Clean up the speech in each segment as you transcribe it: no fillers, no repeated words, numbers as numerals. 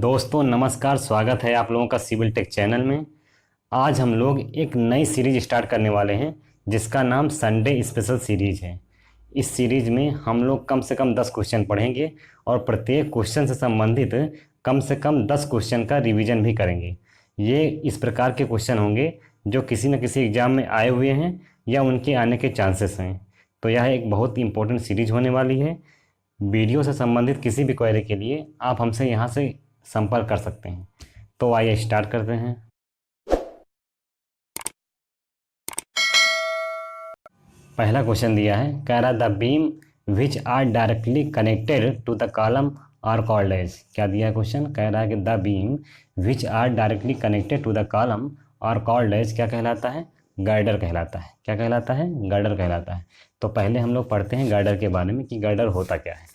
दोस्तों नमस्कार, स्वागत है आप लोगों का सिविल टेक चैनल में। आज हम लोग एक नई सीरीज स्टार्ट करने वाले हैं जिसका नाम संडे स्पेशल सीरीज है। इस सीरीज में हम लोग कम से कम 10 क्वेश्चन पढ़ेंगे और प्रत्येक क्वेश्चन से संबंधित कम से कम 10 क्वेश्चन का रिवीजन भी करेंगे। ये इस प्रकार के क्वेश्चन होंगे जो किसी न किसी एग्जाम में आए हुए हैं या उनके आने के चांसेस हैं। तो यह एक बहुत इंपॉर्टेंट सीरीज होने वाली है। वीडियो से संबंधित किसी भी क्वेरी के लिए आप हमसे यहाँ से संपर्क कर सकते हैं। तो आइए स्टार्ट करते हैं। पहला क्वेश्चन दिया है, कह रहा the beam which are directly connected to the column are called as. क्या दिया है क्वेश्चन? कह रहा है कि the beam which are directly connected to the column are called as क्या कहलाता है? गर्डर कहलाता है। क्या कहलाता है? गर्डर कहलाता है। तो पहले हम लोग पढ़ते हैं गर्डर के बारे में कि गर्डर होता क्या है।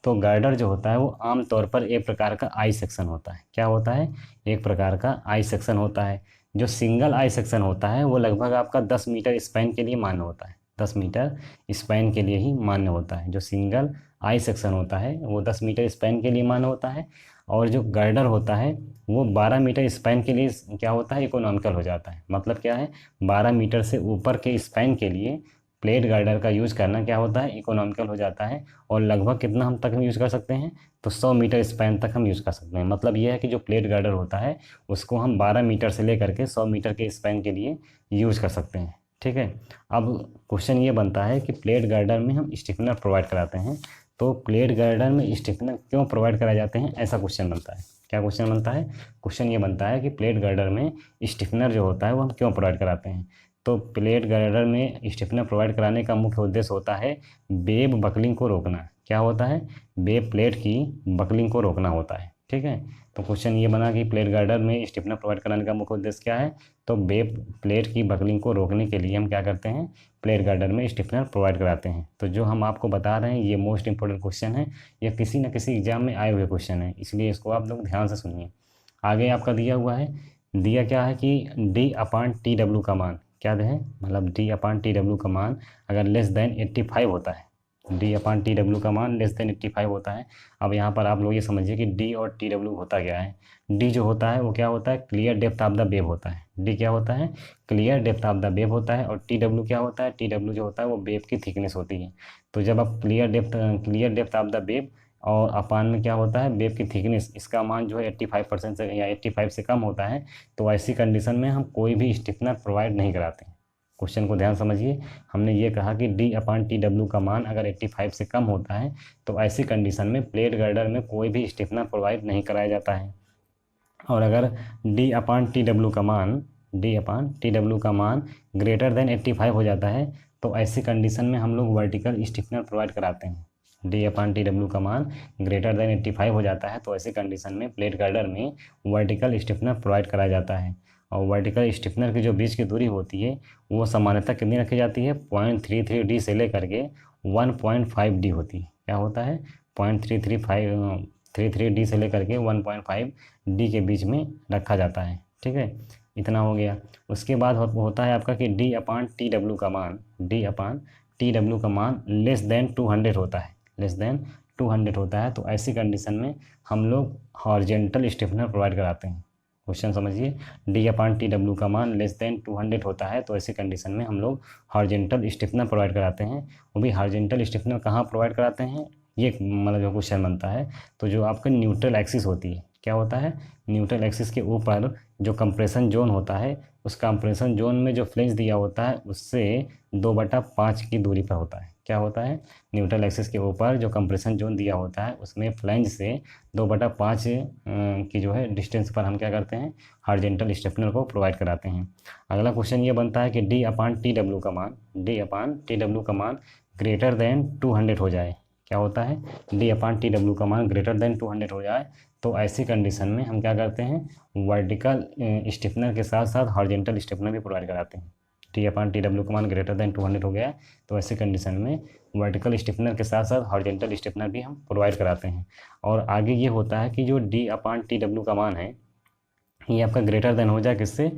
तो गर्डर जो होता है वो आमतौर पर एक प्रकार का आई सेक्शन होता है। क्या होता है? एक प्रकार का आई सेक्शन होता है। जो सिंगल आई सेक्शन होता है वो लगभग आपका 10 मीटर स्पैन के लिए मान्य होता है। 10 मीटर स्पैन के लिए ही मान्य होता है। जो सिंगल आई सेक्शन होता है वो 10 मीटर स्पैन के लिए मान्य होता है। और जो गर्डर होता है वो 12 मीटर स्पैन के लिए क्या होता है? इकोनॉमिकल हो जाता है। मतलब क्या है? 12 मीटर से ऊपर के स्पैन के लिए प्लेट गार्डर का यूज़ करना क्या होता है? इकोनॉमिकल हो जाता है। और लगभग कितना हम तक हम यूज़ कर सकते हैं? तो 100 मीटर स्पैन तक हम यूज़ कर सकते हैं। मतलब ये है कि जो प्लेट गार्डर होता है उसको हम 12 मीटर से लेकर के 100 मीटर के स्पैन के लिए यूज़ कर सकते हैं। ठीक है। अब क्वेश्चन ये बनता है कि प्लेट गार्डर में हम स्टिफनर प्रोवाइड कराते हैं, तो प्लेट गार्डर में स्टिफनर क्यों प्रोवाइड कराए जाते हैं? ऐसा क्वेश्चन बनता है। क्या क्वेश्चन बनता है? क्वेश्चन ये बनता है कि प्लेट गार्डर में स्टिफनर जो होता है वो हम क्यों प्रोवाइड कराते हैं। तो प्लेट गर्डर में स्टिफनर प्रोवाइड कराने का मुख्य उद्देश्य होता है वेब बकलिंग को रोकना। क्या होता है? वेब प्लेट की बकलिंग को रोकना होता है। ठीक है। तो क्वेश्चन ये बना कि प्लेट गर्डर में स्टिफनर प्रोवाइड कराने का मुख्य उद्देश्य क्या है? तो वेब प्लेट की बकलिंग को रोकने के लिए हम क्या करते हैं? प्लेट गर्डर में स्टिफनर प्रोवाइड कराते हैं। तो जो हम आपको बता रहे हैं ये मोस्ट इंपॉर्टेंट क्वेश्चन है। ये किसी न किसी एग्जाम में आए हुए क्वेश्चन है, इसलिए इसको आप लोग ध्यान से सुनिए। आगे आपका दिया हुआ है, दिया क्या है कि D/TW का मान क्या है? मतलब D/TW का मान अगर लेस देन 85 होता है, D/TW का मान लेस देन 85 होता है। अब यहाँ पर आप लोग ये समझिए कि D और TW होता क्या है। D जो होता है वो क्या होता है? Clear depth of the wave होता है। D क्या होता है? Clear depth of the wave होता है। और TW क्या होता है? TW जो होता है वो वेव की थिकनेस होती है। तो जब आप clear depth of the wave और अपान में क्या होता है? वेव की थिकनेस, इसका मान जो है 85% से या 85 से कम होता है, तो ऐसी कंडीशन में हम कोई भी स्टिफनर प्रोवाइड नहीं कराते हैं। क्वेश्चन को ध्यान समझिए। हमने ये कहा कि D/TW का मान अगर 85 से कम होता है तो ऐसी कंडीशन में प्लेट गर्डर में कोई भी स्टिफनर प्रोवाइड नहीं कराया जाता है। और अगर D/TW का मान ग्रेटर देन 85 हो जाता है तो ऐसी कंडीशन में हम लोग वर्टिकल स्टिफनर प्रोवाइड कराते हैं। D/TW का मान ग्रेटर देन 85 हो जाता है तो ऐसी कंडीशन में प्लेट गार्डर में वर्टिकल स्टिफनर प्रोवाइड कराया जाता है। और वर्टिकल स्टिफनर की जो बीच की दूरी होती है वो सामान्यतः कितनी रखी जाती है? 0.33D से लेकर के 1.5D होती है। क्या होता है? 0.33D से लेकर के 1.5D के बीच में रखा जाता है। ठीक है, इतना हो गया। उसके बाद होता है आपका कि D/TW का मान लेस देन 200 होता है। लेस देन 200 होता है तो ऐसी कंडीशन में हम लोग हॉरिजेंटल स्टिफनर प्रोवाइड कराते हैं। क्वेश्चन समझिए। D/TW का मान लेस देन 200 होता है तो ऐसी कंडीशन में हम लोग हॉरिजेंटल स्टिफनर प्रोवाइड कराते हैं। वो भी हॉरिजेंटल स्टिफनर कहाँ प्रोवाइड कराते हैं? ये मतलब जो क्वेश्चन बनता है, तो जो आपका न्यूट्रल एक्सिस होती है, क्या होता है? न्यूट्रल एक्सिस के ऊपर जो कंप्रेशन जोन होता है, उस कंप्रेशन जोन में जो फ्लेंज दिया होता है उससे 2/5 की दूरी पर होता है। क्या होता है? न्यूट्रल एक्सिस के ऊपर जो कंप्रेशन जोन दिया होता है उसमें फ्लेंज से 2/5 की जो है डिस्टेंस पर हम क्या करते हैं? हॉरिजेंटल स्टिफनर को प्रोवाइड कराते हैं। अगला क्वेश्चन ये बनता है कि D/TW का मान ग्रेटर देन 200 हो जाए। क्या होता है? D/TW का मान ग्रेटर देन 200 हो जाए तो ऐसी कंडीशन में हम क्या करते हैं? वर्टिकल स्टिफनर के साथ साथ हॉरिजेंटल स्टिफनर भी प्रोवाइड कराते हैं। D/TW का मान ग्रेटर देन 200 हो गया तो ऐसी कंडीशन में वर्टिकल स्टिफनर के साथ साथ हॉरिजेंटल स्टिफनर भी हम प्रोवाइड कराते हैं। और आगे ये होता है कि जो D/TW का मान है ये आपका ग्रेटर देन हो जाए किससे?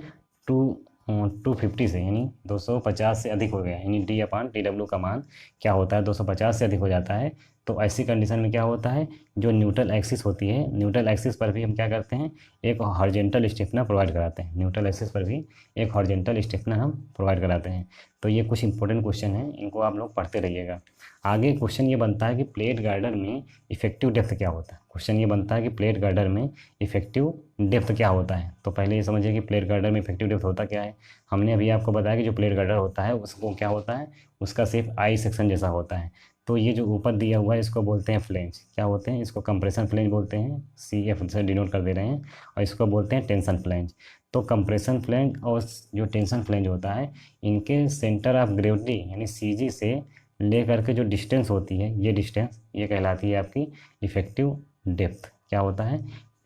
250 से, यानी 250 से अधिक हो गया। यानी D/TW का मान क्या होता है? 250 से अधिक हो जाता है तो ऐसी कंडीशन में क्या होता है, जो न्यूट्रल एक्सिस होती है, न्यूट्रल एक्सिस पर भी हम क्या करते हैं, एक हॉरिजॉन्टल स्टिफनर प्रोवाइड कराते हैं। न्यूट्रल एक्सिस पर भी एक हॉरिजॉन्टल स्टिफनर हम प्रोवाइड कराते हैं। तो ये कुछ इंपॉर्टेंट क्वेश्चन हैं, इनको आप लोग पढ़ते रहिएगा। आगे क्वेश्चन ये बनता है कि प्लेट गार्डर में इफेक्टिव डेप्थ क्या होता है। क्वेश्चन ये बनता है कि प्लेट गार्डर में इफेक्टिव डेप्थ क्या होता है। तो पहले ये समझिए कि प्लेट गार्डर में इफेक्टिव डेप्थ होता क्या है। हमने अभी आपको बताया कि जो प्लेट गार्डर होता है उसको क्या होता है, उसका सिर्फ आई सेक्शन जैसा होता है। तो ये जो ऊपर दिया हुआ है इसको बोलते हैं फ्लेंज। क्या होते हैं, इसको कंप्रेशन फ्लेंज बोलते हैं, CF से डिनोट कर दे रहे हैं, और इसको बोलते हैं टेंशन फ्लेंज। तो कंप्रेशन फ्लेंज और जो टेंशन फ्लेंज होता है, इनके सेंटर ऑफ ग्रेविटी यानी CG से ले करके जो डिस्टेंस होती है, ये डिस्टेंस ये कहलाती है आपकी इफेक्टिव डेप्थ। क्या होता है,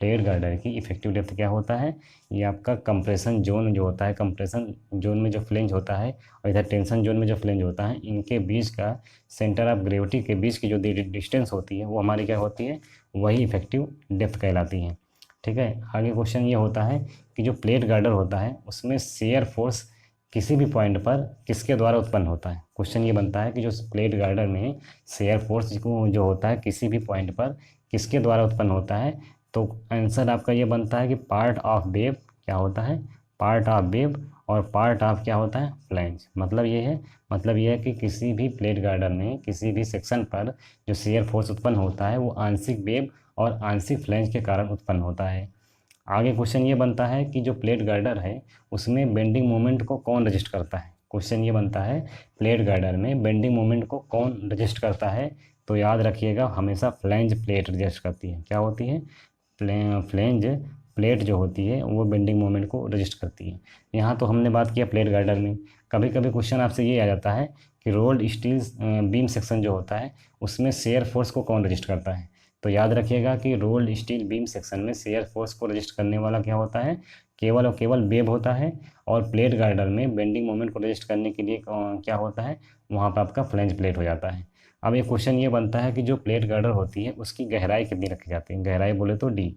प्लेट गार्डर की इफेक्टिव डेप्थ क्या होता है, ये आपका कंप्रेशन जोन जो होता है, कंप्रेशन जोन में जो फ्लेंज होता है और इधर टेंशन जोन में जो फ्लेंज होता है, इनके बीच का सेंटर ऑफ ग्रेविटी के बीच की जो डिस्टेंस होती है वो हमारी क्या होती है, वही इफेक्टिव डेप्थ कहलाती है। ठीक है। आगे क्वेश्चन ये होता है कि जो प्लेट गार्डर होता है उसमें शेयर फोर्स किसी भी पॉइंट पर किसके द्वारा उत्पन्न होता है। क्वेश्चन ये बनता है कि जो प्लेट गार्डर में शेयर फोर्स जो होता है किसी भी पॉइंट पर किसके द्वारा उत्पन्न होता है। तो आंसर आपका ये बनता है कि पार्ट ऑफ वेव क्या होता है, पार्ट ऑफ वेव और पार्ट ऑफ क्या होता है, फ्लैंज। मतलब ये है कि किसी भी प्लेट गार्डर में किसी भी सेक्शन पर जो शेयर फोर्स उत्पन्न होता है वो आंशिक वेव और आंशिक फ्लैंज के कारण उत्पन्न होता है। आगे क्वेश्चन ये बनता है कि जो प्लेट गार्डर है उसमें बेंडिंग मोमेंट को कौन रजिस्ट करता है। क्वेश्चन ये बनता है प्लेट गार्डर में बेंडिंग मोमेंट को कौन रजिस्ट करता है। तो याद रखिएगा हमेशा फ्लैंज प्लेट रजिस्ट करती है। क्या होती है, फ्लैंज प्लेट जो होती है वो बेंडिंग मोमेंट को रजिस्ट करती है। यहाँ तो हमने बात किया प्लेट गार्डर में। कभी कभी क्वेश्चन आपसे ये आ जाता है कि रोल्ड स्टील बीम सेक्शन जो होता है उसमें शेयर फोर्स को कौन रजिस्ट करता है। तो याद रखिएगा कि रोल्ड स्टील बीम सेक्शन में शेयर फोर्स को रजिस्ट करने वाला क्या होता है, केवल और केवल वेब होता है। और प्लेट गार्डर में बेंडिंग मोमेंट को रजिस्ट करने के लिए क्या होता है, वहाँ पर आपका फ्लैंज प्लेट हो जाता है। अब एक क्वेश्चन ये बनता है कि जो प्लेट गार्डर होती है उसकी गहराई कितनी रखी जाती है। गहराई बोले तो D।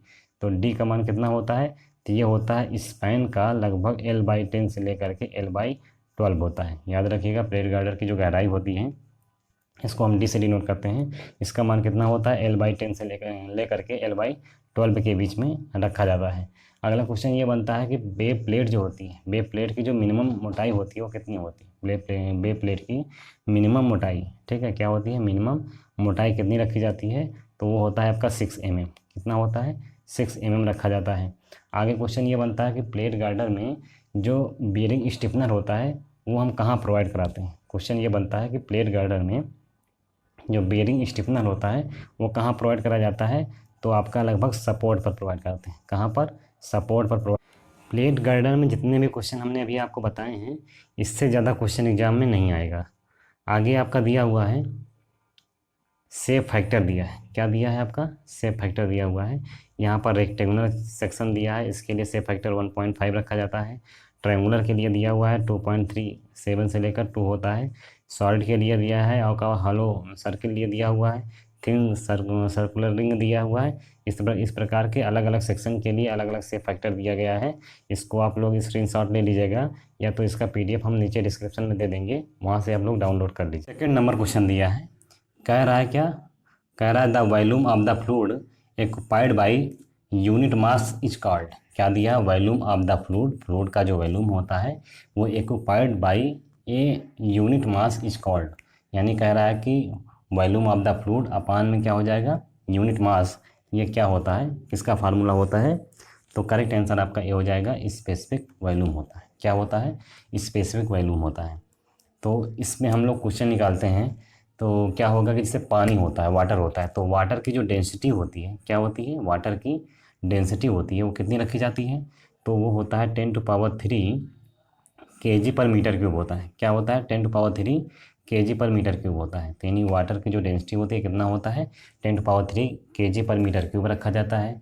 तो D का मान कितना होता है, तो ये होता है स्पैन का लगभग L/10 से लेकर के L/12 होता है। याद रखिएगा प्लेट गार्डर की जो गहराई होती है इसको हम D से डिनोट करते हैं। इसका मान कितना होता है, L/10 से लेकर के L/12 के बीच में रखा जाता है। अगला क्वेश्चन ये बनता है कि वेब प्लेट जो होती है, वेब प्लेट की जो मिनिमम मोटाई होती है वो कितनी होती है। वेब प्लेट की मिनिमम मोटाई, ठीक है, क्या होती है, मिनिमम मोटाई कितनी रखी जाती है, तो वो होता है आपका 6 mm। कितना होता है, 6 mm रखा जाता है। आगे क्वेश्चन ये बनता है कि प्लेट गार्डर में जो बियरिंग स्टिफनर होता है वो हम कहाँ प्रोवाइड कराते हैं। क्वेश्चन ये बनता है कि प्लेट गार्डर में जो बेयरिंग स्टिफनर होता है वो कहाँ प्रोवाइड करा जाता है, तो आपका लगभग सपोर्ट पर प्रोवाइड करते हैं। कहाँ पर, सपोर्ट पर प्रोवाइड। प्लेट गार्डर में जितने भी क्वेश्चन हमने अभी आपको बताए हैं इससे ज़्यादा क्वेश्चन एग्जाम में नहीं आएगा। आगे आपका दिया हुआ है शेप फैक्टर दिया है। क्या दिया है आपका, शेप फैक्टर दिया हुआ है। यहाँ पर रेक्टेंगुलर सेक्शन दिया है, इसके लिए शेप फैक्टर 1.5 रखा जाता है। ट्रायंगुलर के लिए दिया हुआ है 2.37 से लेकर 2 होता है। सॉलिड के लिए दिया है और का हॉलो सर्किल लिए दिया हुआ है। थिन सर्कुलर रिंग दिया हुआ है। इस प्रकार के अलग अलग सेक्शन के लिए अलग अलग शेप फैक्टर दिया गया है। इसको आप लोग स्क्रीनशॉट ले लीजिएगा या तो इसका PDF हम नीचे डिस्क्रिप्शन में दे देंगे, वहाँ से आप लोग डाउनलोड कर लीजिए। सेकेंड नंबर क्वेश्चन दिया है, कह रहा है क्या, कह रहा है the volume of the fluid occupied by unit mass is called. क्या दिया, volume of the fluid, fluid का जो वॉल्यूम होता है वो occupied by a unit mass is called. यानी कह रहा है कि volume of the fluid upon में क्या हो जाएगा, यूनिट मास। ये क्या होता है, किसका फार्मूला होता है, तो करेक्ट आंसर आपका ए हो जाएगा, स्पेसिफिक वॉल्यूम होता है। क्या होता है, स्पेसिफिक वॉल्यूम होता है। तो इसमें हम लोग क्वेश्चन निकालते हैं तो क्या होगा कि जैसे पानी होता है, वाटर होता है, तो वाटर की जो डेंसिटी होती है, क्या होती है, वाटर की डेंसिटी होती है वो कितनी रखी जाती है, तो वो होता है 10⁻³ kg/m³ होता है। क्या होता है, 10⁻³ kg/m³ होता है। तो यानी वाटर की जो डेंसिटी होती है कितना होता है, 10⁻³ kg/m³ रखा जाता है।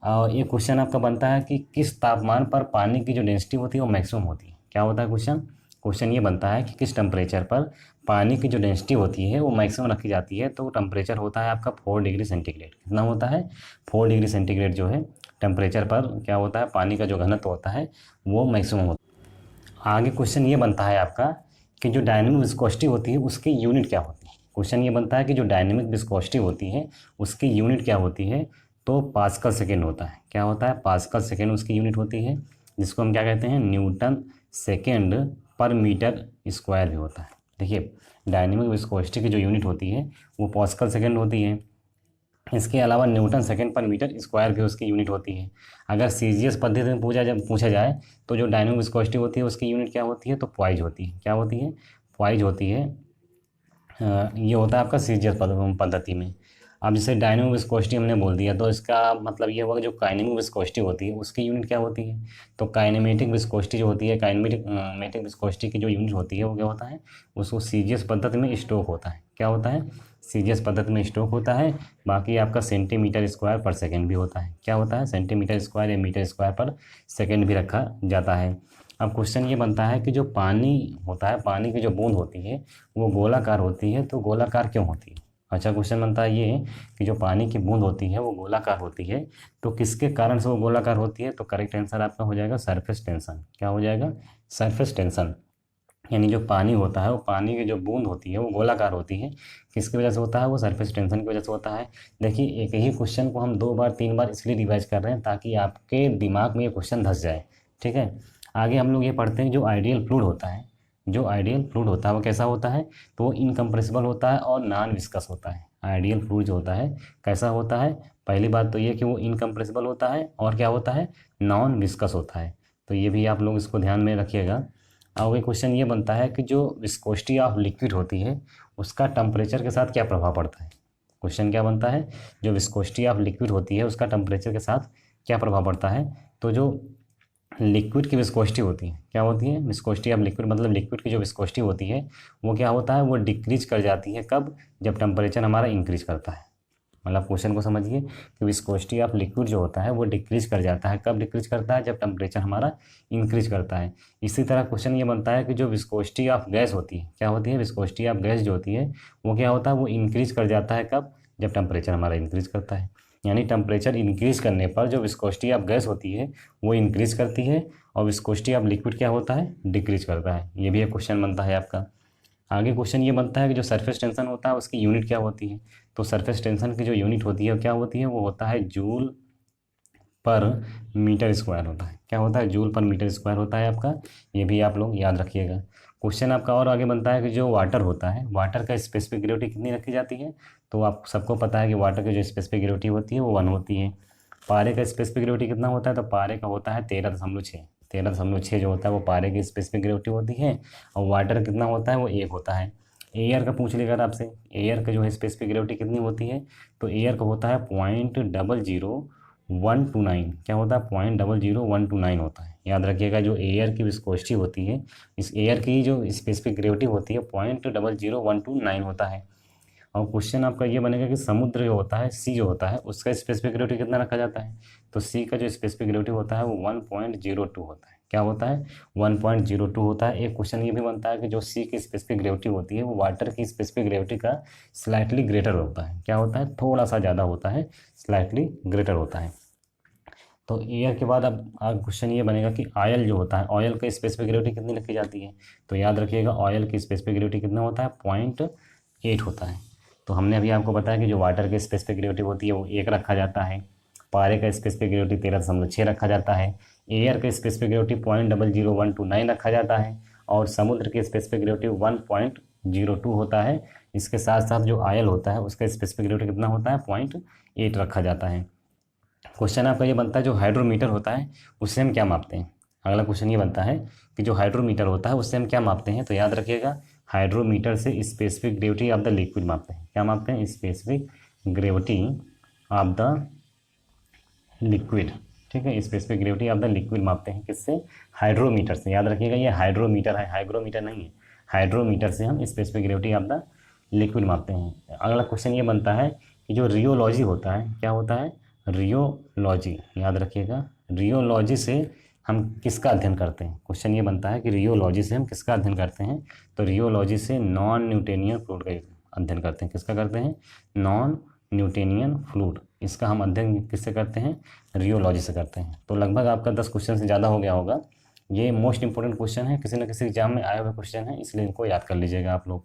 और ये क्वेश्चन आपका बनता है कि किस तापमान पर पानी की जो डेंसिटी होती है वो मैक्सिमम होती है। क्या होता है क्वेश्चन, क्वेश्चन ये बनता है कि किस टेम्परेचर पर पानी की जो डेंसिटी होती है वो मैक्सिमम रखी जाती है। तो टेम्परेचर होता है आपका 4 डिग्री सेंटीग्रेड। कितना होता है, 4 डिग्री सेंटीग्रेड जो है टेम्परेचर पर क्या होता है, पानी का जो घनत्व होता है वो मैक्सिमम होता है। आगे क्वेश्चन ये बनता है आपका कि जो डायनेमिक विस्कोसिटी होती है उसकी यूनिट क्या होती है। क्वेश्चन ये बनता है कि जो डायनेमिक विस्कोसिटी होती है उसकी यूनिट क्या होती है, तो पास्कल सेकेंड होता है। क्या होता है? पास्कल सेकेंड उसकी यूनिट होती है, जिसको हम क्या कहते हैं, न्यूटन सेकेंड पर मीटर स्क्वायर भी होता है। देखिए, डायनेमिक विस्कोसिटी की जो यूनिट होती है वो पास्कल सेकेंड होती है। इसके अलावा न्यूटन सेकेंड पर मीटर स्क्वायर भी उसकी यूनिट होती है। अगर सीजीएस पद्धति में पूछा जाए तो जो डायनेमिक विस्कोसिटी होती है उसकी यूनिट क्या होती है, तो पॉइज होती है। क्या होती है? पॉइज होती है। ये होता है आपका सीजीएस पद्धति में। अब जैसे डायनेमिक विस्कोसिटी हमने बोल दिया, तो इसका मतलब ये हुआ कि जो काइनेमिक विस्कोसिटी होती है उसकी यूनिट क्या होती है, तो काइनेमेटिक विस्कोसिटी जो होती है, काइनेमेटिक विस्कोसिटी की जो यूनिट होती है वो क्या होता है, उसको सीजीएस पद्धति में स्ट्रोक होता है। क्या होता है? सीजीएस पद्धति में स्ट्रोक होता है। बाकी आपका सेंटीमीटर स्क्वायर पर सेकेंड भी होता है। क्या होता है? सेंटीमीटर स्क्वायर या मीटर स्क्वायर पर सेकेंड भी रखा जाता है। अब क्वेश्चन ये बनता है कि जो पानी होता है, पानी की जो बूंद होती है वो गोलाकार होती है, तो गोलाकार क्यों होती है? अच्छा, क्वेश्चन बनता है ये कि जो पानी की बूंद होती है वो गोलाकार होती है, तो किसके कारण से वो गोलाकार होती है, तो करेक्ट आंसर आपका हो जाएगा सरफेस टेंशन। क्या हो जाएगा? Surface tension. यानी जो पानी होता है, वो पानी की जो बूंद होती है वो गोलाकार होती है, किसकी वजह से होता है, वो सरफेस टेंशन की वजह से होता है। देखिए, एक ही क्वेश्चन को हम 2 बार 3 बार इसलिए रिवाइज कर रहे हैं ताकि आपके दिमाग में ये क्वेश्चन धस जाए। ठीक है, आगे हम लोग ये पढ़ते हैं, जो आइडियल फ्लूइड होता है, जो आइडियल फ्लूइड होता है वो कैसा होता है, तो वो इनकम्प्रेसिबल होता है और नॉन विस्कस होता है। आइडियल फ्लूइड जो होता है कैसा होता है, पहली बात तो ये कि वो इनकम्प्रेसिबल होता है और क्या होता है, नॉन विस्कस होता है। तो ये भी आप लोग इसको ध्यान में रखिएगा। अब एक क्वेश्चन ये बनता है कि जो विस्कोसिटी ऑफ लिक्विड होती है उसका टेम्परेचर के साथ क्या प्रभाव पड़ता है। क्वेश्चन क्या बनता है, जो विस्कोसिटी ऑफ लिक्विड होती है उसका टेम्परेचर के साथ क्या प्रभाव पड़ता है। तो जो लिक्विड की विस्कोसिटी होती है, क्या होती है, विस्कोसिटी ऑफ लिक्विड, मतलब लिक्विड की जो विस्कोसिटी होती है वो क्या होता है, वो डिक्रीज कर जाती है। कब? जब टेम्परेचर हमारा इंक्रीज करता है। मतलब क्वेश्चन को समझिए कि विस्कोसिटी ऑफ लिक्विड जो होता है वो डिक्रीज कर जाता है। कब डिक्रीज करता है? जब टेम्परेचर हमारा इंक्रीज करता है। इसी तरह क्वेश्चन ये बनता है कि जो विस्कोसिटी ऑफ गैस होती है, क्या होती है, विस्कोसिटी ऑफ गैस जो होती है वो क्या होता है, वो इंक्रीज कर जाता है। कब? जब टेम्परेचर हमारा इंक्रीज करता है। यानी टेम्परेचर इंक्रीज करने पर जो विस्कोसिटी ऑफ गैस होती है वो इंक्रीज करती है और विस्कोसिटी ऑफ लिक्विड क्या होता है, डिक्रीज करता है। ये भी एक क्वेश्चन बनता है आपका। आगे क्वेश्चन ये बनता है कि जो सरफेस टेंशन होता है उसकी यूनिट क्या होती है। तो सरफेस टेंशन की जो यूनिट होती है वो क्या होती है, वो होता है जूल पर मीटर स्क्वायर होता है। क्या होता है? जूल पर मीटर स्क्वायर होता है आपका। ये भी आप लोग याद रखिएगा। क्वेश्चन आपका और आगे बनता है कि जो वाटर होता है, वाटर का स्पेसिफिक ग्रेविटी कितनी रखी जाती है। तो आप सबको पता है कि वाटर की जो स्पेसिफिक ग्रेविटी होती है वो 1 होती है। पारे का स्पेसिफिक ग्रेविटी कितना होता है, तो पारे का होता है 13.6। 13.6 जो होता है वो पारे की स्पेसिफिक ग्रेविटी होती है। और वाटर कितना होता है, वो 1 होता है। एयर का पूछ लेगा आपसे, एयर का जो है स्पेसिफिक ग्रेविटी कितनी होती है, तो एयर का होता है 0.00129। क्या होता है? 0.00129 होता है। याद रखिएगा, जो एयर की विस्कोसिटी होती है, इस एयर की जो स्पेसिफिक ग्रेविटी होती है 0.00129 होता है। और क्वेश्चन आपका ये बनेगा कि समुद्र जो होता है, सी जो होता है, उसका स्पेसिफिक ग्रेविटी कितना रखा जाता है। तो सी का जो स्पेसिफिक ग्रेविटी होता है वो 1.02 होता है। क्या होता है? 1.02 होता है। एक क्वेश्चन ये भी बनता है कि जो सी की स्पेसिफिक ग्रेविटी होती है वो वाटर की स्पेसिफिक ग्रेविटी का स्लाइटली ग्रेटर होता है। क्या होता है? थोड़ा सा ज़्यादा होता है, स्लाइटली ग्रेटर होता है। तो एयर के बाद अब क्वेश्चन ये बनेगा कि ऑयल जो होता है, ऑयल की स्पेसिफिक ग्रेविटी कितनी रखी जाती है। तो याद रखिएगा, ऑयल की स्पेसिफिक ग्रेविटी कितना होता है, 0.8 होता है। तो हमने अभी आपको बताया कि जो वाटर की स्पेसिफिक ग्रेविटी होती है वो 1 रखा जाता है। पारे का स्पेसिफिक ग्रेविटी 13.6 रखा जाता है। एयर का स्पेसिफिक ग्रेविटी 0.00129 रखा जाता है। और समुद्र की स्पेसिफिक ग्रेविटी 1.02 होता है। इसके साथ साथ जो ऑयल होता है उसका स्पेसिफिक ग्रेविटी कितना होता है, 0.8 रखा जाता है। क्वेश्चन आपका ये बनता है, जो हाइड्रोमीटर होता है उससे हम क्या मापते हैं। अगला क्वेश्चन ये बनता है कि जो हाइड्रोमीटर होता है उससे हम क्या मापते हैं। तो याद रखिएगा, हाइड्रोमीटर से specific gravity of the liquid मापते हैं। क्या मापते हैं? Specific gravity of the liquid. ठीक है, specific gravity of the liquid मापते हैं किससे, हाइड्रोमीटर से। याद रखिएगा, ये हाइड्रोमीटर है, हाइग्रोमीटर नहीं है। हाइड्रोमीटर से हम specific gravity of the liquid मापते हैं। अगला क्वेश्चन ये बनता है कि जो रियोलॉजी होता है, क्या होता है, रियोलॉजी। याद रखिएगा, रियोलॉजी से हम किसका अध्ययन करते हैं। क्वेश्चन ये बनता है कि रियोलॉजी से हम किसका अध्ययन करते हैं। तो रियोलॉजी से नॉन न्यूटोनियन फ्लूइड का अध्ययन करते हैं। किसका करते हैं? Non Newtonian fluid. इसका हम अध्ययन किससे करते हैं, रियोलॉजी से करते हैं। तो लगभग आपका 10 क्वेश्चन से ज़्यादा हो गया होगा। ये मोस्ट इंपॉर्टेंट क्वेश्चन है, किसी न किसी एग्जाम में आए हुए क्वेश्चन है, इसलिए इनको याद कर लीजिएगा आप लोग।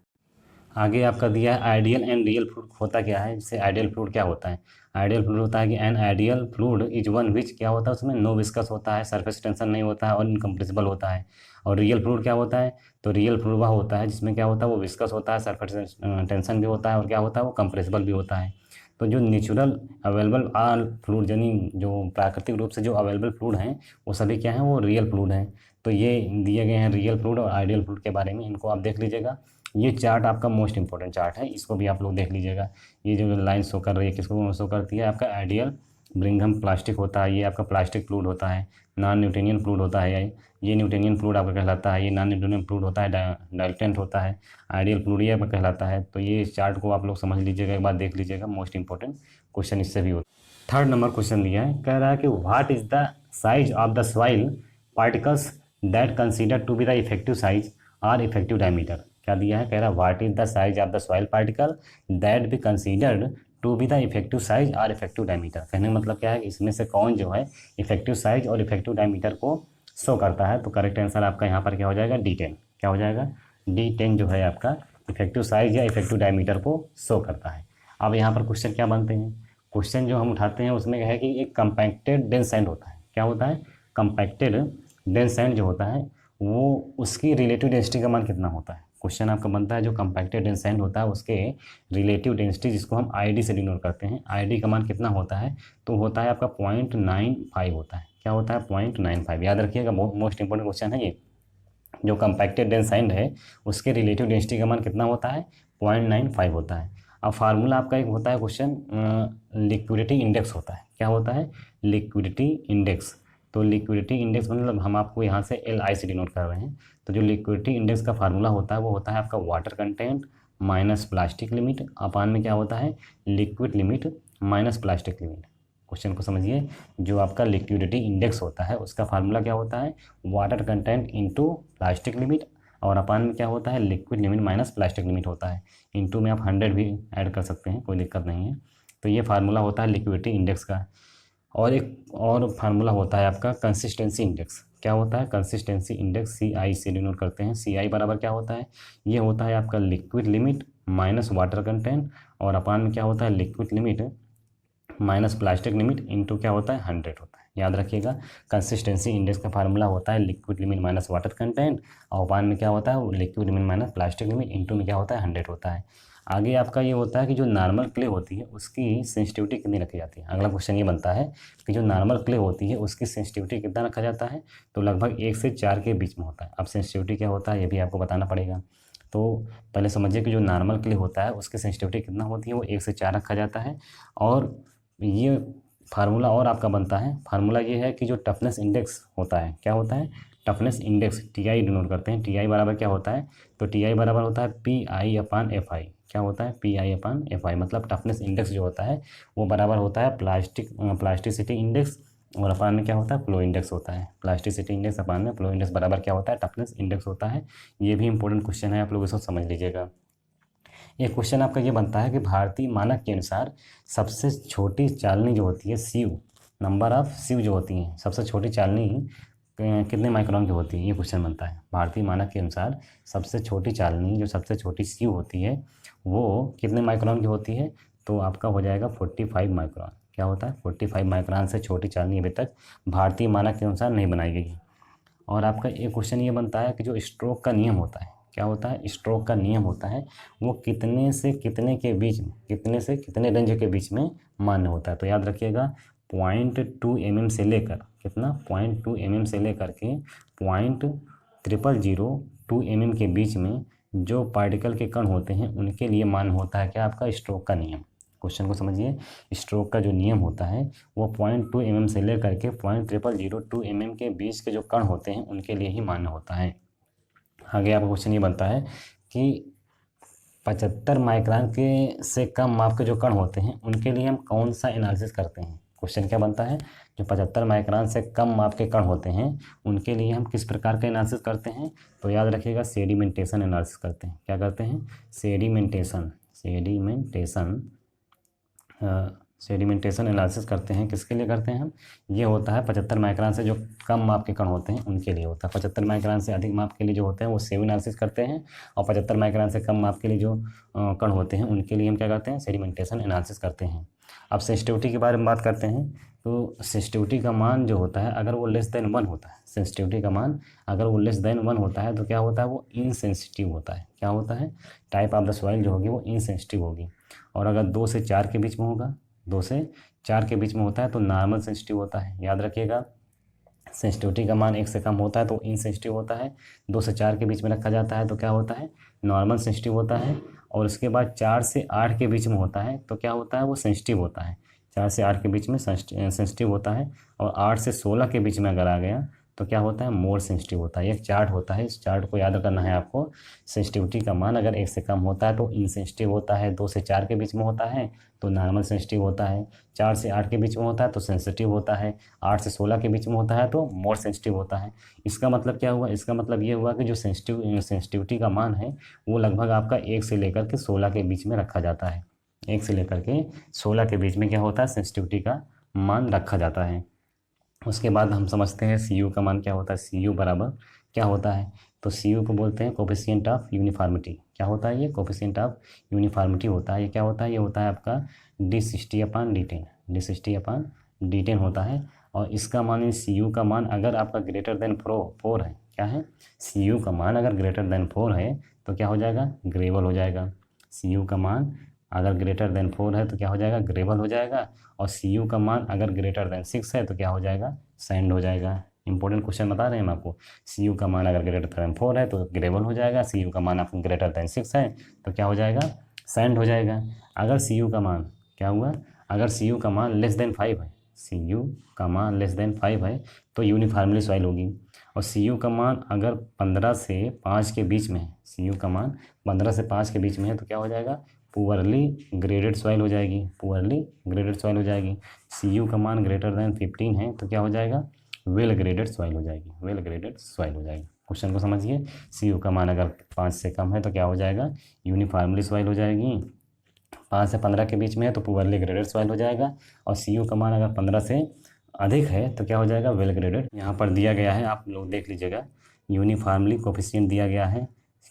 आगे आपका दिया है आइडियल एंड रियल फ्लूइड होता क्या है। जैसे आइडियल फ्लूइड क्या होता है, आइडियल फ्लूइड होता है कि an ideal fluid is one which क्या होता है, उसमें नो विस्कस होता है, सरफेस टेंशन नहीं होता है और इनकम्प्रेसिबल होता है। और रियल फ्लूइड क्या होता है, तो रियल फ्लूइड वह होता है जिसमें क्या होता है, वो विस्कस होता है, सरफेस टेंशन भी होता है और क्या होता है, वो कंप्रेसिबल भी होता है। तो जो नेचुरल अवेलेबल आल फ्लूइड यानी जो प्राकृतिक रूप से जो अवेलेबल फ्लूइड हैं वो सभी क्या हैं, वो रियल फ्लूइड हैं। तो ये दिए गए हैं रियल फ्लूइड और आइडियल फ्लूइड के बारे में, इनको आप देख लीजिएगा। ये चार्ट आपका मोस्ट इंपॉर्टेंट चार्ट है, इसको भी आप लोग देख लीजिएगा। ये जो लाइन शो कर रही है किसको शो करती है, आपका आइडियल ब्रिंघम प्लास्टिक होता है, ये आपका प्लास्टिक फ्लूइड होता है। नॉन न्यूटोनियन फ्लूइड होता है ये न्यूटोनियन फ्लूइड आपका कहलाता है। ये नॉन न्यूटोनियन फ्लूइड होता है, डाइल्यूटेंट होता है। आइडियल फ्लूइड ये आपका कहलाता है। तो ये चार्ट को आप लोग समझ लीजिएगा, एक बार देख लीजिएगा, मोस्ट इंपॉर्टेंट क्वेश्चन इससे भी होता है। थर्ड नंबर क्वेश्चन दिया है, कह रहा है कि what is the size of the soil particles that consider to be the effective size और इफेक्टिव डायमीटर। क्या दिया है, कह रहा है what is the size of the soil particle that be considered to be the effective size और effective diameter. कहने का मतलब क्या है, इसमें से कौन जो है इफेक्टिव साइज और इफेक्टिव डायमीटर को शो करता है। तो करेक्ट आंसर आपका यहाँ पर क्या हो जाएगा, D10। क्या हो जाएगा, D10 जो है आपका इफेक्टिव साइज या इफेक्टिव डायमीटर को शो करता है। अब यहाँ पर क्वेश्चन क्या बनते हैं, क्वेश्चन जो हम उठाते हैं उसमें है कि एक कंपैक्टेड डेंस सैंड होता है। क्या होता है, कंपैक्टेड डेंस सैंड जो होता है वो उसकी रिलेटिव डेंसिटी का मान कितना होता है। क्वेश्चन आपका बनता है जो कंपैक्टेड डेंस सैंड होता है उसके रिलेटिव डेंसिटी जिसको हम ID से डिनोट करते हैं, ID का मान कितना होता है, तो होता है आपका 0.95 होता है। क्या होता है, 0.95। याद रखिएगा, बहुत मोस्ट इंपॉर्टेंट क्वेश्चन है ये। जो कंपैक्टेड डेंस सैंड है उसके रिलेटिव डेंसिटी का मान कितना होता है, 0.95 होता है। अब फार्मूला आपका एक होता है क्वेश्चन, लिक्विडिटी इंडेक्स होता है। क्या होता है, लिक्विडिटी इंडेक्स। तो लिक्विडिटी इंडेक्स मतलब हम आपको यहाँ से LI से डिनोट कर रहे हैं। तो जो लिक्विडिटी इंडेक्स का फार्मूला होता है वो होता है आपका water content minus plastic limit upon में क्या होता है, liquid limit minus plastic limit. Question को समझिए, जो आपका लिक्विडिटी इंडेक्स होता है उसका फार्मूला क्या होता है, water content into plastic limit और अपान में क्या होता है, liquid limit minus plastic limit होता है। इनटू में आप 100 भी ऐड कर सकते हैं, कोई दिक्कत नहीं है। तो ये फार्मूला होता है लिक्विडिटी इंडेक्स का। और एक और फार्मूला होता है आपका कंसिस्टेंसी इंडेक्स। क्या होता है, कंसिस्टेंसी इंडेक्स CI से डिनोट करते हैं। CI बराबर क्या होता है, ये होता है आपका liquid limit minus water content और अपान में क्या होता है, liquid limit minus plastic limit into क्या होता है, 100 होता है। याद रखिएगा, कंसिस्टेंसी इंडेक्स का फार्मूला होता है liquid limit minus water content और अपान में क्या होता है, liquid limit minus plastic limit into में क्या होता है, 100 होता है। आगे आपका ये होता है कि जो नॉर्मल क्ले होती है उसकी सेंसिटिविटी कितनी रखी जाती है। अगला क्वेश्चन ये बनता है कि जो नॉर्मल क्ले होती है उसकी सेंसिटिविटी कितना रखा जाता है, तो लगभग 1 से 4 के बीच में होता है। अब सेंसिटिविटी क्या होता है ये भी आपको बताना पड़ेगा। तो पहले समझिए कि जो नॉर्मल क्ले होता है उसकी सेंसिटिविटी कितना होती है, वो 1 से 4 रखा जाता है। और ये फार्मूला और आपका बनता है, फार्मूला ये है कि जो टफनेस इंडेक्स होता है, क्या होता है, टफनेस इंडेक्स TI डिनोट करते हैं। TI बराबर क्या होता है, तो TI बराबर होता है PI/FI। क्या होता है, PI/FI मतलब टफनेस इंडेक्स जो होता है वो बराबर होता है प्लास्टिसिटी इंडेक्स और अपान में क्या होता है, फ्लो इंडेक्स होता है। प्लास्टिसिटी इंडेक्स अपान में फ्लो इंडेक्स बराबर क्या होता है, टफनेस इंडेक्स होता है। ये भी इंपॉर्टेंट क्वेश्चन है, आप लोग इसको समझ लीजिएगा। एक क्वेश्चन आपका ये बनता है कि भारतीय मानक के अनुसार सबसे छोटी चालनी जो होती है सीव, नंबर ऑफ सीव जो होती हैं, सबसे छोटी चालनी कितने माइक्रोन की होती है, ये क्वेश्चन बनता है। भारतीय मानक के अनुसार सबसे छोटी चालनी जो सबसे छोटी सीव होती है वो कितने माइक्रोन की होती है, तो आपका हो जाएगा 45 माइक्रोन। क्या होता है, 45 माइक्रोन से छोटी चालनी अभी तक भारतीय मानक के अनुसार नहीं बनाई गई। और आपका एक क्वेश्चन ये बनता है कि जो स्ट्रोक का नियम होता है, क्या होता है, स्ट्रोक का नियम होता है वो कितने से कितने के बीच में, कितने से कितने रेंज के बीच में मान्य होता है। तो याद रखिएगा 0.2 mm से लेकर कितना, 0.2 mm से लेकर के 0.0002 mm के बीच में जो पार्टिकल के कण होते हैं उनके लिए मान्य होता है क्या, आपका स्ट्रोक का नियम। क्वेश्चन को समझिए, स्ट्रोक का जो नियम होता है वो 0.2 mm से लेकर के 0.0002 mm के बीच के जो कण होते हैं उनके लिए ही मान्य होता है। आगे आपका क्वेश्चन ये बनता है कि 75 माइक्रोन के से कम माप के जो कण होते हैं उनके लिए हम कौन सा एनालिसिस करते हैं। क्वेश्चन क्या बनता है, जो 75 माइक्रोन से कम माप के कण होते हैं उनके लिए हम किस प्रकार का एनालिसिस करते हैं, तो याद रखिएगा सेडिमेंटेशन एनालिसिस करते हैं। क्या करते हैं, सेडिमेंटेशन सेडिमेंटेशन एनालिसिस करते हैं किसके लिए करते हैं हम, ये होता है 75 माइक्रोन से जो कम माप के कण होते हैं उनके लिए होता है। 75 माइक्रोन से अधिक माप के लिए जो होते हैं वो सेव एनालिसिस करते हैं, और 75 माइक्रोन से कम माप के लिए जो कण होते हैं उनके लिए हम क्या करते हैं, सेडिमेंटेशन एनालिसिस करते हैं। अब सेंसिटिविटी के बारे में बात करते हैं। तो सेंसिटिविटी का मान जो होता है अगर वो लेस देन 1 होता है, सेंसिटिविटी का मान अगर वो लेस देन 1 होता है तो क्या होता है, वो इनसेंसिटिव होता है। क्या होता है, टाइप ऑफ द सॉइल जो होगी वो इनसेंसिटिव होगी। और अगर 2 से 4 के बीच में होगा, 2 से 4 के बीच में होता है तो नॉर्मल सेंसिटिव होता है। याद रखिएगा, सेंसिटिविटी का मान 1 से कम होता है तो इनसेंसिटिव होता है, 2 से 4 के बीच में रखा जाता है तो क्या होता है, नॉर्मल सेंसिटिव होता है। और उसके बाद 4 से 8 के बीच में होता है तो क्या होता है, वो सेंसिटिव होता है। 4 से 8 के बीच में सेंसिटिव होता है, और 8 से 16 के बीच में अगर आ गया तो क्या होता है, मोर सेंसिटिव होता है। एक चार्ट होता है, इस चार्ट को याद करना है आपको। सेंसिटिविटी का मान अगर 1 से कम होता है तो इनसेंसिटिव होता है, 2 से 4 के बीच में होता है तो नॉर्मल सेंसिटिव होता है, 4 से 8 के बीच में होता है तो सेंसिटिव होता है, 8 से 16 के बीच में होता है तो मोर सेंसिटिव होता है। इसका मतलब क्या हुआ, इसका मतलब ये हुआ कि जो सेंसिटिविटी का मान है वो लगभग आपका 1 से लेकर के 16 के बीच में रखा जाता है। 1 से लेकर के 16 के बीच में क्या होता है, सेंसिटिविटी का मान रखा जाता है। उसके बाद हम समझते हैं सी यू का मान क्या होता है। सी यू बराबर क्या होता है, तो सी यू को बोलते हैं कोफिशिएंट ऑफ यूनिफॉर्मिटी। क्या होता है, ये कोफिशिएंट ऑफ यूनिफॉर्मिटी होता है। ये क्या होता है, ये होता है आपका D60/D10, D60/D10 होता है। और इसका मान, सी यू का मान अगर आपका ग्रेटर देन 4 है, क्या है, सी यू का मान अगर ग्रेटर देन 4 है तो क्या हो जाएगा, ग्रेवल हो जाएगा। सी यू का मान अगर ग्रेटर देन 4 है तो क्या हो जाएगा, ग्रेवल हो जाएगा। और सी यू का मान अगर ग्रेटर देन 6 है तो क्या हो जाएगा, सैंड हो जाएगा। इंपॉर्टेंट क्वेश्चन बता रहे हैं हम आपको। सी यू का मान अगर ग्रेटर देन 4 है तो ग्रेवल हो जाएगा, सी यू का मान आपको ग्रेटर देन 6 है तो क्या हो जाएगा, सैंड हो जाएगा। अगर सी यू का मान क्या हुआ, अगर सी यू का मान लेस देन 5 है, सी यू का मान लेस देन 5 है तो यूनिफॉर्मली सॉइल होगी। और सी यू का मान अगर 15 से 5 के बीच में है, सी यू का मान 15 से 5 के बीच में है तो क्या हो जाएगा, पुअरली ग्रेडेड सॉइल हो जाएगी, पुअरली ग्रेडेड सॉइल हो जाएगी। सी यू का मान ग्रेटर देन 15 है तो क्या हो जाएगा, वेल ग्रेडेड सॉइल हो जाएगी, वेल ग्रेडेड सॉइल हो जाएगी। क्वेश्चन को समझिए, सी यू का मान अगर 5 से कम है तो क्या हो जाएगा, यूनिफॉर्मली सॉइल हो जाएगी। 5 से 15 के बीच में है तो पुअरली ग्रेडेड सॉइल हो जाएगा। और सी यू का मान अगर 15 से अधिक है तो क्या हो जाएगा, वेल ग्रेडेड। यहाँ पर दिया गया है, आप लोग देख लीजिएगा, यूनिफॉर्मली कोफिशिएंट दिया गया है।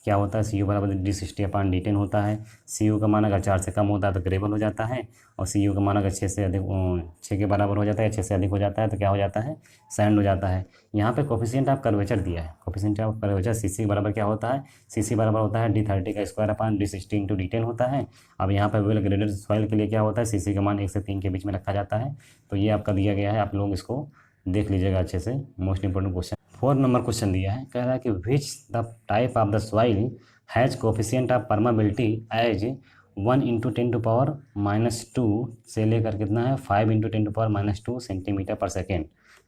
क्या होता है, सी यू बराबर D60/D10 होता है। सी यू का मान अगर 4 से कम होता है तो ग्रेवल हो जाता है, और सी यू का मान अगर 6 से अधिक 6 के बराबर हो जाता है, 6 से अधिक हो जाता है तो क्या हो जाता है, सैंड हो जाता है। यहाँ पे कोफिशिएंट ऑफ कर्वेचर दिया है, कोफिशिएंट ऑफ कर्वेचर सी सी बराबर क्या होता है, सी सी बराबर होता है D30 का स्क्वायर अपॉन D60/D10 होता है। अब यहाँ पर वेल ग्रेडेड सॉइल के लिए क्या होता है, सी सी का मान 1 से 3 के बीच में रखा जाता है। तो ये आपका दिया गया है, आप लोग इसको देख लीजिएगा अच्छे से, most important question. 4 number question दिया है, कह रहा है कि which the type of the soil has coefficient of permeability as 1 × 10⁻² से लेकर कितना है, 5 × 10⁻² सेंटीमीटर पर सेकेंड।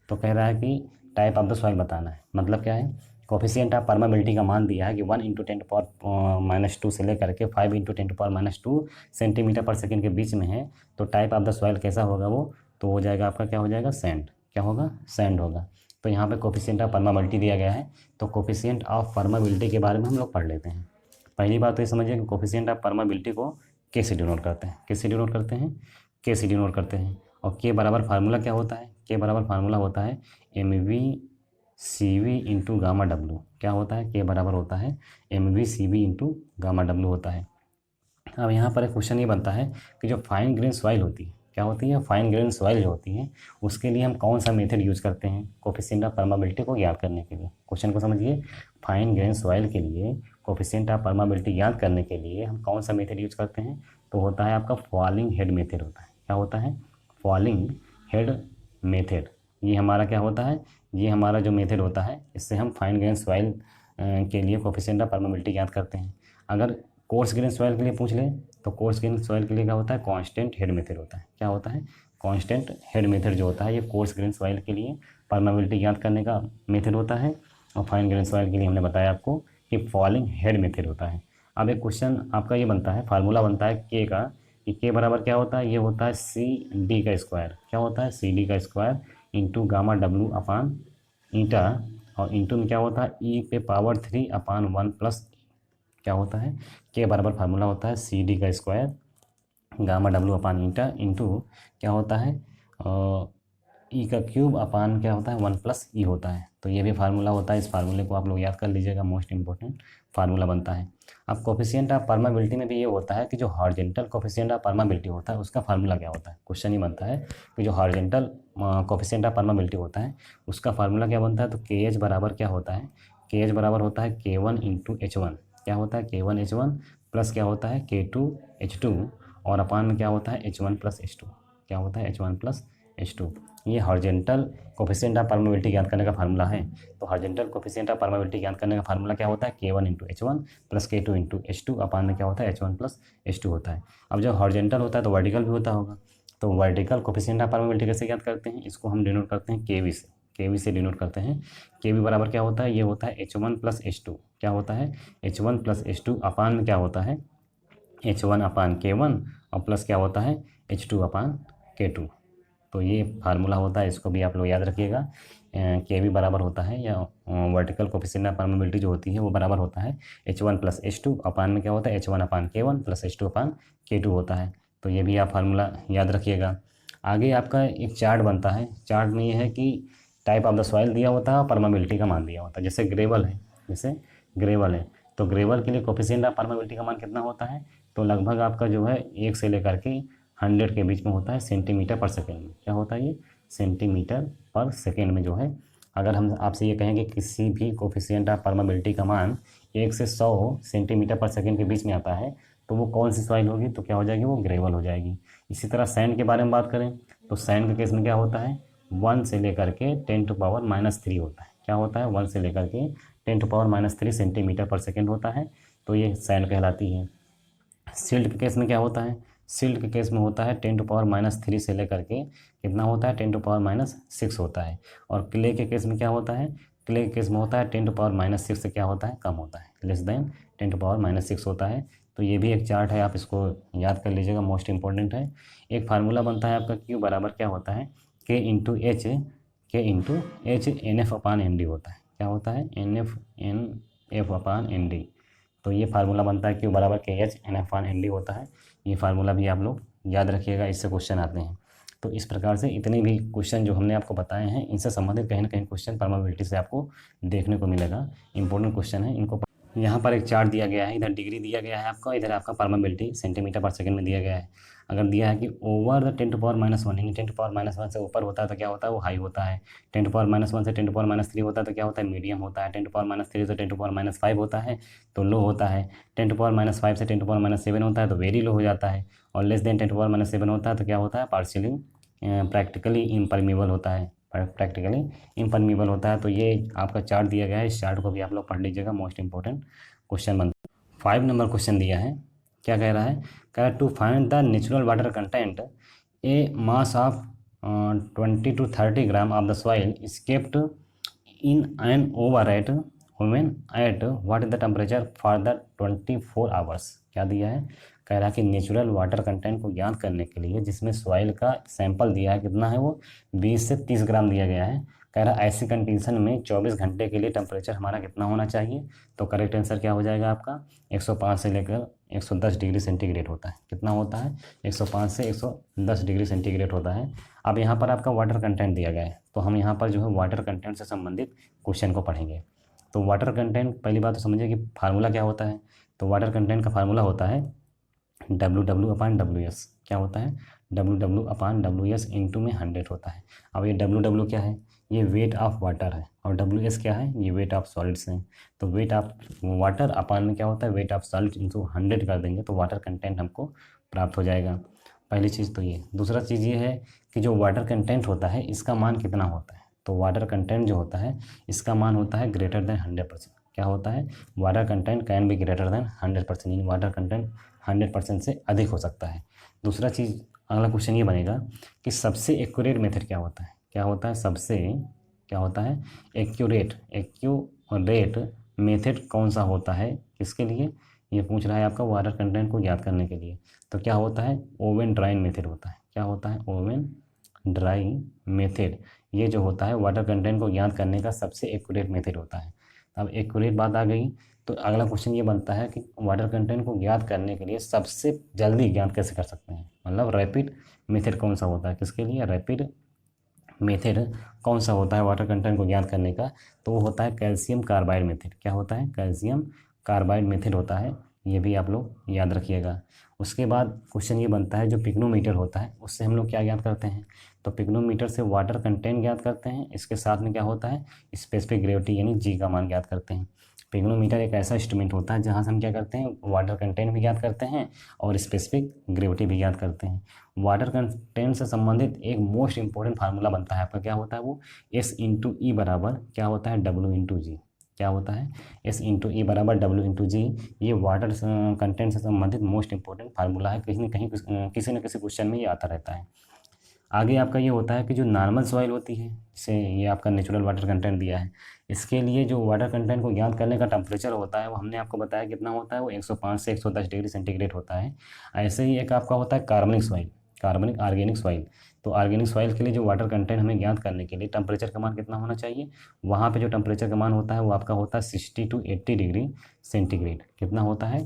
तो कह रहा है कि टाइप ऑफ द सॉइल बताना है। मतलब क्या है, कोफिशिएंट ऑफ परमेबिलिटी का मान दिया है कि 1 × 10⁻² से लेकर के 5 × 10⁻² सेंटीमीटर पर सेकेंड के बीच में है। तो टाइप ऑफ द सॉइल कैसा होगा वो, तो हो जाएगा आपका क्या हो जाएगा, सैंड। क्या होगा, सैंड होगा। तो यहाँ पे कोफिशिएंट ऑफ परमेबिलिटी दिया गया है, तो कोफिशिएंट ऑफ परमेबिलिटी के बारे में हम लोग पढ़ लेते हैं। पहली बात तो ये समझिए कि कोफिशिएंट ऑफ परमेबिलिटी को के से डिनोट करते हैं, किससे डिनोट करते हैं, के से डिनोट करते हैं। और के बराबर फार्मूला क्या होता है, के बराबर फार्मूला होता है MV/CV × Γ W। क्या होता है, के बराबर होता है MV/CV × Γ W होता है। अब यहाँ पर एक क्वेश्चन ये बनता है कि जो फाइन ग्रेन सॉइल होती है, क्या होती है, फाइन ग्रेन सॉइल जो होती है उसके लिए हम कौन सा मेथड यूज़ करते हैं कोफिशिएंट ऑफ परमेबिलिटी को याद करने के लिए। क्वेश्चन को समझिए, फाइन ग्रेन सॉइल के लिए कोफिशिएंट ऑफ परमेबिलिटी याद करने के लिए हम कौन सा मेथड यूज़ करते हैं, तो होता है आपका फॉलिंग हेड मेथड होता है। क्या होता है, फॉलिंग हेड मेथड। ये हमारा क्या होता है, ये हमारा जो मेथड होता है, इससे हम फाइन ग्रेन सॉइल के लिए कोफिशिएंट ऑफ परमेबिलिटी याद करते हैं। अगर कोर्स ग्रेन सॉइल के लिए पूछ लें तो कोर्स ग्रेन सॉइल के लिए क्या होता है, कांस्टेंट हेड मेथड होता है। क्या होता है, कांस्टेंट हेड मेथड जो होता है ये कोर्स ग्रेन सॉइल के लिए परमेबिलिटी याद करने का मेथड होता है। और फाइन ग्रेन सॉइल के लिए हमने बताया आपको कि फॉलिंग हेड मेथड होता है। अब एक क्वेश्चन आपका ये बनता है, फार्मूला बनता है के का, कि के बराबर क्या होता है, ये होता है CD का स्क्वायर। क्या होता है, CD का स्क्वायर × Γ W /η, और इंटू में क्या होता है, e⁻³ / 1 + क्या होता है, के बराबर फार्मूला होता है CD का स्क्वायर गामा डब्ल्यू अपान ईटा इंटू क्या होता है ई का क्यूब अपान क्या होता है 1 प्लस ई होता है। तो ये भी फार्मूला होता है, इस फार्मूले को आप लोग याद कर लीजिएगा, मोस्ट इंपॉर्टेंट फार्मूला बनता है। अब कोफिशिएंट ऑफ परमेबिलिटी में भी ये होता है कि जो हॉरिजॉन्टल कोफिशिएंट ऑफ परमेबिलिटी होता है उसका फार्मूला क्या होता है। क्वेश्चन ही बनता है कि जो हॉरिजॉन्टल कोफिशिएंट ऑफ परमेबिलिटी होता है उसका फार्मूला क्या बनता है। तो के एच बराबर क्या होता है, के एच बराबर होता है K1 इंटू H1। क्या होता है K1 H1 प्लस क्या होता है K2 H2 और अपान में क्या होता है H1 प्लस H2। क्या होता है H1 प्लस H2। ये हॉरिजॉन्टल कोफिशिएंट ऑफ परमेबिलिटी ज्ञात करने का फार्मूला है। तो हॉरिजॉन्टल कोफिशिएंट ऑफ परमेबिलिटी ज्ञात करने का फार्मूला क्या होता है K1 into H1 plus K2 into H2 अपान में क्या होता है H1 प्लस H2 होता है। अब जब हॉरिजॉन्टल होता है तो वर्टिकल भी होता होगा। तो वर्टिकल कोफिशिएंट ऑफ परमेबिलिटी कैसे ज्ञात करते हैं, इसको हम डिनोट करते हैं केवी से, केवी से डिनोट करते हैं। केवी बराबर क्या होता है, ये होता है H1 प्लस H2। क्या होता है H1 प्लस H2 अपान में क्या होता है H1 अपान K1 और प्लस क्या होता है H2 अपान K2। तो ये फार्मूला होता है, इसको भी आप लोग याद रखिएगा। के वी बराबर होता है या वर्टिकल कोफिशिएंट ऑफ परमेबिलिटी जो होती है वो बराबर होता है H1 प्लस H2 अपान में क्या होता है H1 अपान K1 प्लस H2 अपान K2 होता है। तो ये भी आप फार्मूला याद रखिएगा। आगे आपका एक चार्ट बनता है, चार्ट में ये है कि टाइप ऑफ द सॉइल दिया होता है और परमेबिलिटी का मान दिया होता है। जैसे ग्रेवल है, जैसे ग्रेवल है तो ग्रेवल के लिए कोफिशिएंट ऑफ परमेबिलिटी का मान कितना होता है, तो लगभग आपका जो है 1 से लेकर के 100 के बीच में होता है सेंटीमीटर पर सेकेंड में। क्या होता है ये सेंटीमीटर पर सेकेंड में जो है। अगर हम आपसे ये कहें कि किसी भी कोफिशिएंट ऑफ परमेबिलिटी का मान 1 से 100 सेंटीमीटर पर सेकेंड के बीच में आता है तो वो कौन सी सॉइल होगी, तो क्या हो जाएगी, वो ग्रेवल हो जाएगी। इसी तरह सैंड के बारे में बात करें तो सैंड के केस में क्या होता है 1 से लेकर के 10⁻³ होता है। क्या होता है 1 से लेकर के 10⁻³ सेंटीमीटर पर सेकेंड होता है। तो ये सैंड कहलाती है। सिल्ट के केस में क्या होता है, सिल्ट के केस में होता है 10⁻³ से लेकर के कितना होता है 10⁻6 होता है। और क्ले के केस में क्या होता है, क्ले के केस में होता है 10⁻6 से क्या होता है कम होता है, लेस देन 10⁻6 होता है। तो ये भी एक चार्ट है, आप इसको याद कर लीजिएगा, मोस्ट इंपॉर्टेंट है। एक फार्मूला बनता है आपका Q बराबर क्या होता है K इंटू एच NF अपान ND होता है। क्या होता है NF अपान ND। तो ये फार्मूला बनता है Q बराबर KH NF अपान ND होता है। ये फार्मूला भी आप लोग याद रखिएगा, इससे क्वेश्चन आते हैं। तो इस प्रकार से इतने भी क्वेश्चन जो हमने आपको बताए हैं इनसे संबंधित कहीं ना कहीं क्वेश्चन परमेबिलिटी से आपको देखने को मिलेगा। इंपॉर्टेंट क्वेश्चन है, इनको यहाँ पर एक चार्ट दिया गया है, इधर डिग्री दिया गया है आपका, इधर आपका परमेबिलिटी सेंटीमीटर पर सेकंड में दिया गया है। अगर दिया है कि ओवर द 10⁻⁻1 यानी 10⁻⁻1 से ऊपर होता है तो क्या होता है वो हाई होता है, 10⁻⁻1 से 10⁻³ होता है तो क्या होता है मीडियम होता है, 10⁻³ से 10⁻5 होता है तो लो होता है, 10⁻5 से 10⁻7 होता है तो वेरी लो हो जाता है, और लेस देन 10⁻7 होता है तो क्या होता है पार्शियली प्रैक्टिकली इम्परमीबल होता है, प्रैक्टिकली इम्परमीबल होता है। तो ये आपका चार्ट दिया गया है, इस चार्ट को भी आप लोग पढ़ लीजिएगा, मोस्ट इंपॉर्टेंट क्वेश्चन बनता है। 5 नंबर क्वेश्चन दिया है, क्या कह रहा है, कह रहा है to find the natural water content a mass of 20 to 30 gram of the soil is kept in an over at women at what is the temperature for the 24 hours. क्या दिया है, कह रहा है कि नेचुरल वाटर कंटेंट को ज्ञात करने के लिए जिसमें सॉइल का सैंपल दिया है कितना है वो 20 से 30 ग्राम दिया गया है। कह रहा है ऐसी कंडीशन में 24 घंटे के लिए टेम्परेचर हमारा कितना होना चाहिए। तो करेक्ट आंसर क्या हो जाएगा आपका 105 से लेकर 110 डिग्री सेंटीग्रेड होता है। कितना होता है 105 से 110 डिग्री सेंटीग्रेड होता है। अब यहाँ पर आपका वाटर कंटेंट दिया गया है तो हम यहाँ पर जो है वाटर कंटेंट से संबंधित क्वेश्चन को पढ़ेंगे। तो वाटर कंटेंट पहली बात तो समझिए कि फार्मूला क्या होता है। तो वाटर कंटेंट का फार्मूला होता है WW अपान WS। क्या होता है WW अपान WS इंटू में 100 होता है। अब ये WW क्या है, ये वेट ऑफ वाटर है, और WS क्या है, ये वेट ऑफ सॉलिड्स हैं। तो वेट ऑफ वाटर अपान में क्या होता है वेट ऑफ सॉलिड इंटू 100 कर देंगे तो वाटर कंटेंट हमको प्राप्त हो जाएगा। पहली चीज़ तो ये। दूसरा चीज़ ये है कि जो वाटर कंटेंट होता है इसका मान कितना होता है। तो वाटर कंटेंट जो होता है इसका मान होता है ग्रेटर देन 100%। क्या होता है water content can be greater than 100%, यानी वाटर कंटेंट 100% से अधिक हो सकता है। दूसरा चीज़ अगला क्वेश्चन ये बनेगा कि सबसे एक्यूरेट मेथड क्या होता है। क्या होता है सबसे क्या होता है एक्यूरेट मेथड कौन सा होता है, किसके लिए ये पूछ रहा है आपका वाटर कंटेंट को ज्ञात करने के लिए। तो क्या होता है ओवन ड्राई मेथड होता है। क्या होता है ओवन ड्राई मेथड, ये जो होता है वाटर कंटेंट को ज्ञात करने का सबसे एक्यूरेट मेथड होता है। अब एक्यूरेट बात आ गई तो अगला क्वेश्चन ये बनता है कि वाटर कंटेंट को ज्ञात करने के लिए सबसे जल्दी ज्ञात कैसे कर सकते हैं, मतलब रैपिड मेथड कौन सा होता है, किसके लिए रैपिड मेथड कौन सा होता है वाटर कंटेंट को ज्ञात करने का, तो वो होता है कैल्शियम कार्बाइड मेथड। क्या होता है, कैल्शियम कार्बाइड मेथड होता है, ये भी आप लोग याद रखिएगा। उसके बाद क्वेश्चन ये बनता है जो पिग्नोमीटर होता है उससे हम लोग क्या ज्ञात करते हैं, तो पिग्नोमीटर से वाटर कंटेंट ज्ञात करते हैं, इसके साथ में क्या होता है स्पेसिफिक ग्रेविटी यानी जी का मान ज्ञात करते हैं। पिग्नोमीटर एक ऐसा इंस्ट्रूमेंट होता है जहाँ से हम क्या करते हैं वाटर कंटेंट भी ज्ञात करते हैं और स्पेसिफिक ग्रेविटी भी ज्ञात करते हैं। वाटर कंटेंट से संबंधित एक मोस्ट इंपॉर्टेंट फार्मूला बनता है आपका, क्या होता है वो S/E बराबर क्या होता है W/G। क्या होता है S/E बराबर W/G। ये वाटर कंटेंट से संबंधित मोस्ट इंपॉर्टेंट फार्मूला है, कहीं न कहीं किसी न किसी क्वेश्चन में ये आता रहता है। आगे आपका ये होता है कि जो नॉर्मल सॉइल होती है, जैसे ये आपका नेचुरल वाटर कंटेंट दिया है, इसके लिए जो वाटर कंटेंट को ज्ञात करने का टेम्परेचर होता है वो हमने आपको बताया कितना होता है, वो 105 से 110 डिग्री सेंटीग्रेड होता है। ऐसे ही एक आपका होता है कार्बनिक सॉइल, कार्बनिक ऑर्गेनिक सॉइल। तो ऑर्गेनिक सॉइल के लिए जो वाटर कंटेंट हमें ज्ञात करने के लिए टेम्परेचर का मान कितना होना चाहिए, वहाँ पे जो टेम्परेचर का मान होता है वो आपका होता है 60 to 80 डिग्री सेंटीग्रेड। कितना होता है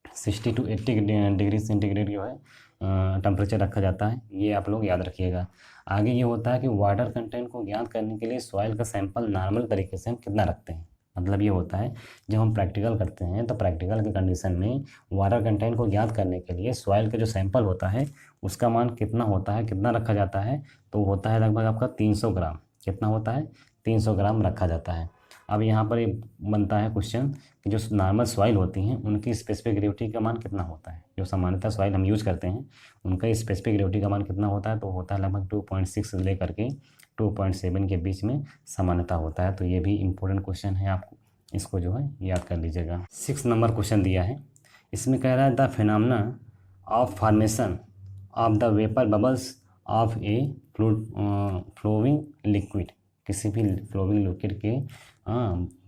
60 to 80 डिग्री सेंटीग्रेड जो है टेम्परेचर रखा जाता है, ये आप लोग याद रखिएगा। आगे ये होता है कि वाटर कंटेंट को ज्ञात करने के लिए सॉइल का सैंपल नॉर्मल तरीके से हम कितना रखते हैं, मतलब ये होता है जब हम प्रैक्टिकल करते हैं तो प्रैक्टिकल के कंडीशन में वाटर कंटेंट को ज्ञात करने के लिए सॉइल का जो सैंपल होता है उसका मान कितना होता है, कितना रखा जाता है, तो होता है लगभग आपका 300 ग्राम। कितना होता है 300 ग्राम रखा जाता है। अब यहाँ पर एक बनता है क्वेश्चन कि जो नॉर्मल सॉइल होती हैं उनकी स्पेसिफिक ग्रेविटी का मान कितना होता है, जो सामान्यतः सॉइल हम यूज़ करते हैं उनका स्पेसिफिक ग्रेविटी का मान कितना होता है, तो होता है लगभग 2.6 से लेकर के 2.7 के बीच में सामान्यतः होता है। तो ये भी इम्पोर्टेंट क्वेश्चन है, आपको इसको जो है याद कर लीजिएगा। 6 नंबर क्वेश्चन दिया है, इसमें कह रहा है the phenomena of formation of the vapour bubbles of a flowing liquid. किसी भी फ्लोइंग लिक्विड के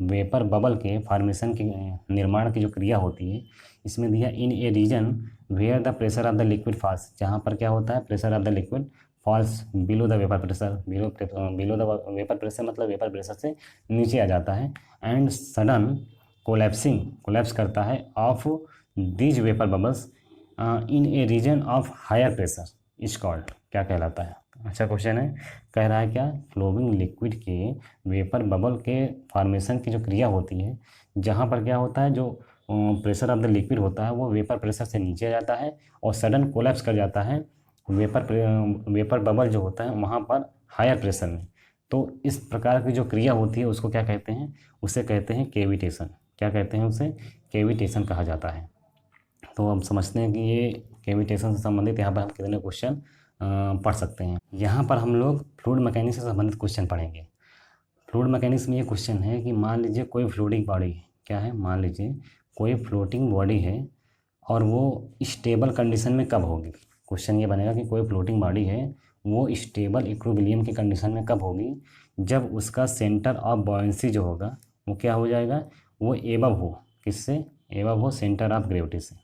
वेपर बबल के फॉर्मेशन के निर्माण की जो क्रिया होती है, इसमें दिया in a region where the pressure of the liquid falls. जहाँ पर क्या होता है pressure of the liquid falls below the vapour pressure, below the vapour pressure मतलब वेपर प्रेशर से नीचे आ जाता है। एंड सडन कोलैप्स करता है of these vapour bubbles in a region of higher pressure is called. क्या कहलाता है, अच्छा क्वेश्चन है। कह रहा है क्या, फ्लोइंग लिक्विड के वेपर बबल के फॉर्मेशन की जो क्रिया होती है, जहाँ पर क्या होता है जो प्रेशर ऑफ द लिक्विड होता है वो वेपर प्रेशर से नीचे आ जाता है और सडन कोलैप्स कर जाता है वेपर बबल जो होता है वहाँ पर हायर प्रेशर में। तो इस प्रकार की जो क्रिया होती है उसको क्या कहते हैं, उसे कहते हैं केविटेशन। क्या कहते हैं उसे, केविटेशन कहा जाता है। तो हम समझते हैं कि ये केविटेशन से संबंधित यहाँ पर हम कितने क्वेश्चन पढ़ सकते हैं। यहाँ पर हम लोग फ्लूइड मैकेनिक्स से संबंधित क्वेश्चन पढ़ेंगे। फ्लूइड मैकेनिक्स में ये क्वेश्चन है कि मान लीजिए कोई फ्लोटिंग बॉडी है, क्या है, मान लीजिए कोई फ्लोटिंग बॉडी है और वो स्टेबल कंडीशन में कब होगी। क्वेश्चन ये बनेगा कि कोई फ्लोटिंग बॉडी है वो स्टेबल इक्विलिब्रियम की कंडीशन में कब होगी, जब उसका सेंटर ऑफ बॉयंसी जो होगा वो क्या हो जाएगा, वो एबव हो, किससे, एबव हो सेंटर ऑफ ग्रेविटी से।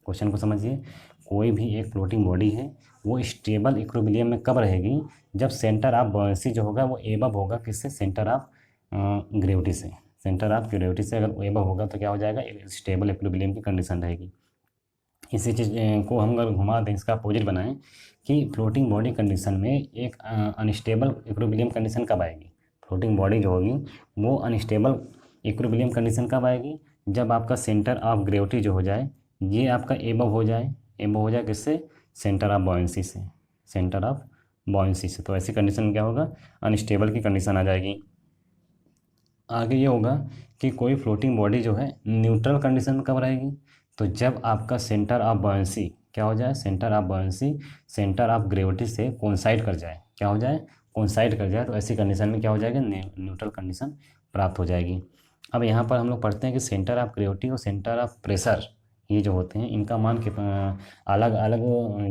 क्वेश्चन को समझिए, कोई भी एक फ्लोटिंग बॉडी है वो स्टेबल इक्विलिब्रियम में कब रहेगी, जब सेंटर ऑफ बॉयंसी जो होगा वो एबव होगा, किससे, सेंटर ऑफ ग्रेविटी से। सेंटर ऑफ ग्रेविटी से अगर एबव होगा तो क्या हो जाएगा, स्टेबल इक्विलिब्रियम की कंडीशन रहेगी। इसी चीज़ को हम अगर घुमा दें, इसका अपोजिट बनाएं कि फ्लोटिंग बॉडी कंडीशन में एक अनस्टेबल इक्विलिब्रियम कंडीशन कब आएगी। फ्लोटिंग बॉडी जो होगी वो अनस्टेबल इक्विलिब्रियम कंडीशन कब आएगी, जब आपका सेंटर ऑफ ग्रेविटी जो हो जाए ये आपका एबव हो जाए, एबव हो जाए किससे, सेंटर ऑफ बॉयंसी से, सेंटर ऑफ बॉयंसी से। तो ऐसी कंडीशन में क्या होगा, अनस्टेबल की कंडीशन आ जाएगी। आगे ये होगा कि कोई फ्लोटिंग बॉडी जो है न्यूट्रल कंडीशन में कब रहेगी, तो जब आपका सेंटर ऑफ बॉयंसी क्या हो जाए, centre of buoyancy centre of gravity से कोइंसाइड कर जाए, क्या हो जाए, कोइंसाइड कर जाए। तो ऐसी कंडीशन में क्या हो जाएगा, न्यूट्रल कंडीशन प्राप्त हो जाएगी। अब यहाँ पर हम लोग पढ़ते हैं कि सेंटर ऑफ ग्रेविटी और सेंटर ऑफ प्रेशर ये जो होते हैं इनका मान कितना, अलग अलग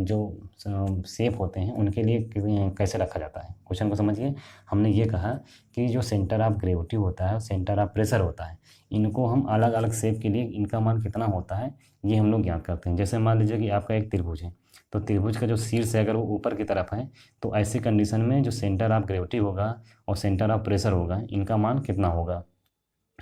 जो शेप होते हैं उनके लिए कैसे रखा जाता है। क्वेश्चन को समझिए, हमने ये कहा कि जो सेंटर ऑफ ग्रेविटी होता है और सेंटर ऑफ प्रेशर होता है, इनको हम अलग अलग शेप के लिए इनका मान कितना होता है ये हम लोग ज्ञात करते हैं। जैसे मान लीजिए कि आपका एक त्रिभुज है, तो त्रिभुज का जो शीर्ष है अगर वो ऊपर की तरफ है तो ऐसी कंडीशन में जो सेंटर ऑफ ग्रेविटी होगा और सेंटर ऑफ प्रेशर होगा इनका मान कितना होगा,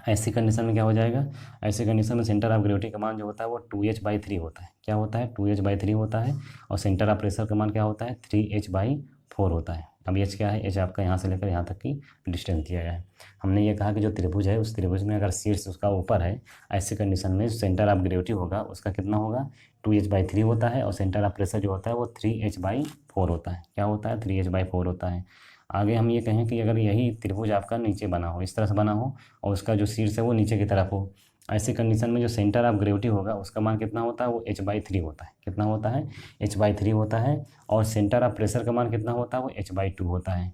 ऐसी कंडीशन में क्या हो जाएगा, ऐसी कंडीशन में सेंटर ऑफ ग्रेविटी का मान जो होता है वो 2h/3 होता है। क्या होता है, 2h/3 होता है। और सेंटर ऑफ प्रेशर का मान क्या होता है, 3h/4 होता है। अब एच क्या है, एच आपका यहाँ से लेकर यहाँ तक की डिस्टेंस दिया गया है। हमने ये कहा कि जो त्रिभुज है उस त्रिभुज में अगर शीर्ष उसका ऊपर है, ऐसी कंडीशन में सेंटर ऑफ ग्रेविटी होगा उसका कितना होगा, 2h/3 होता है। और सेंटर ऑफ प्रेशर जो होता है वो 3h/4 होता है। क्या होता है, 3h/4 होता है। आगे हम ये कहें कि अगर यही त्रिभुज आपका नीचे बना हो, इस तरह से बना हो, और उसका जो शीर्ष है वो नीचे की तरफ हो, ऐसी कंडीशन में जो सेंटर ऑफ ग्रेविटी होगा उसका मान कितना होता है, वो h/3 होता है। कितना होता है, h/3 होता है। और सेंटर ऑफ प्रेशर का मान कितना होता है, वो h/2 होता है।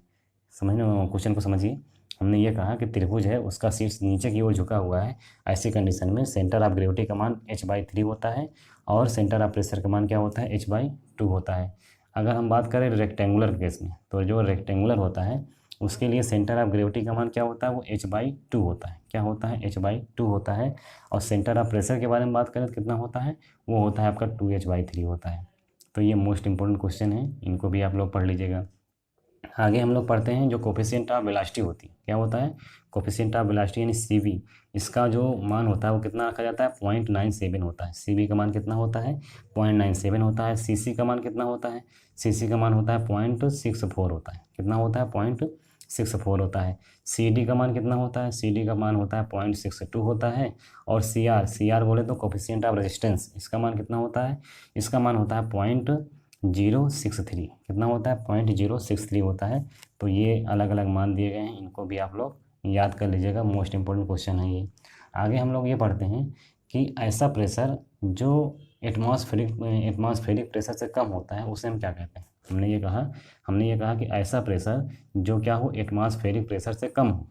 समझने, क्वेश्चन को समझिए। हमने ये कहा कि त्रिभुज है उसका शीर्ष नीचे की ओर झुका हुआ है, ऐसी कंडीशन में सेंटर ऑफ ग्रेविटी का मान h/3 होता है और सेंटर ऑफ प्रेशर का मान क्या होता है, h/2 होता है। अगर हम बात करें रेक्टेंगुलर केस में, तो जो रेक्टेंगुलर होता है उसके लिए सेंटर ऑफ ग्रेविटी का मान क्या होता है, वो h/2 होता है। क्या होता है, h/2 होता है। और सेंटर ऑफ प्रेशर के बारे में बात करें तो कितना होता है, वो होता है आपका 2h/3 होता है। तो ये मोस्ट इंपॉर्टेंट क्वेश्चन है, इनको भी आप लोग पढ़ लीजिएगा। आगे हम लोग पढ़ते हैं जो कोफिशिएंट ऑफ वेलोसिटी होती है। क्या होता है, कोफिशिएंट ऑफ वेलोसिटी यानी CV, इसका जो मान होता है वो कितना रखा जाता है, 0.97 होता है। CV का मान कितना होता है, 0.97 होता है। CC का मान कितना होता है, CC का मान होता है 0.64 होता है। कितना होता है, 0.64 होता है। CD का मान कितना होता है, CD का मान होता है 0.62 होता है। और CR बोले तो कोफिशिएंट ऑफ रेजिस्टेंस, इसका मान कितना होता है, इसका मान होता है 0.063। कितना होता है, 0.063 होता है। तो ये अलग अलग मान दिए गए हैं, इनको भी आप लोग याद कर लीजिएगा, मोस्ट इंपॉर्टेंट क्वेश्चन है ये। आगे हम लोग ये पढ़ते हैं कि ऐसा प्रेशर जो एटमॉस्फेरिक प्रेशर से कम होता है उसे हम क्या कहते हैं। हमने ये कहा कि ऐसा प्रेशर जो क्या हो, एटमॉस्फेरिक प्रेशर से कम हो,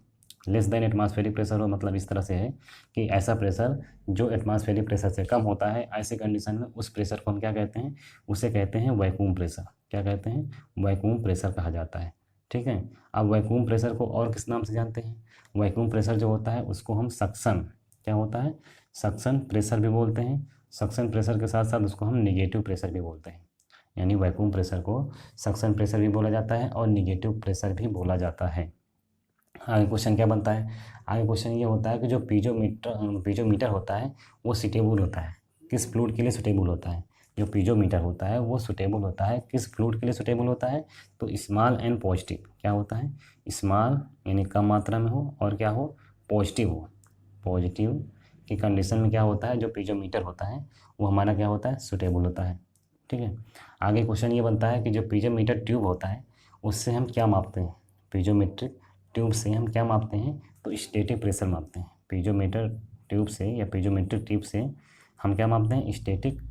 लेस देन एटमॉस्फेरिक प्रेशर हो, मतलब इस तरह से है कि ऐसा प्रेशर जो एटमॉस्फेरिक प्रेशर से कम होता है, ऐसे कंडीशन में उस प्रेशर को हम क्या कहते हैं, उसे कहते हैं वैक्यूम प्रेशर। क्या कहते हैं, वैक्यूम प्रेशर कहा जाता है। ठीक है। अब वैक्यूम प्रेशर को और किस नाम से जानते हैं, वैक्यूम प्रेशर जो होता है उसको हम सक्शन, क्या होता है, सक्शन प्रेशर भी बोलते हैं। सक्शन प्रेशर के साथ साथ उसको हम निगेटिव प्रेशर भी बोलते हैं। यानी वैक्यूम प्रेशर को सक्शन प्रेशर भी बोला जाता है और निगेटिव प्रेशर भी बोला जाता है। आगे क्वेश्चन क्या बनता है, आगे क्वेश्चन ये होता है कि जो पीजोमीटर होता है वो सुटेबल होता है किस फ्लूइड के लिए सुटेबल होता है। जो पीजोमीटर होता है वो सुटेबल होता है किस फ्लूइड के लिए सुटेबल होता है, तो स्मॉल एंड पॉजिटिव। क्या होता है, स्मॉल यानी कम मात्रा में हो और क्या हो, पॉजिटिव हो। पॉजिटिव की कंडीशन में क्या होता है, जो पीजोमीटर होता है वो हमारा क्या होता है, सुटेबल होता है। ठीक है। आगे क्वेश्चन ये बनता है कि जो पीजोमीटर ट्यूब होता है उससे हम क्या मापते हैं, पीजोमेट्रिक ट्यूब से हम क्या मापते हैं, तो स्टैटिक प्रेशर मापते हैं। पीजोमीटर ट्यूब से या पीजोमेट्रिक ट्यूब से हम क्या मापते हैं, स्टैटिक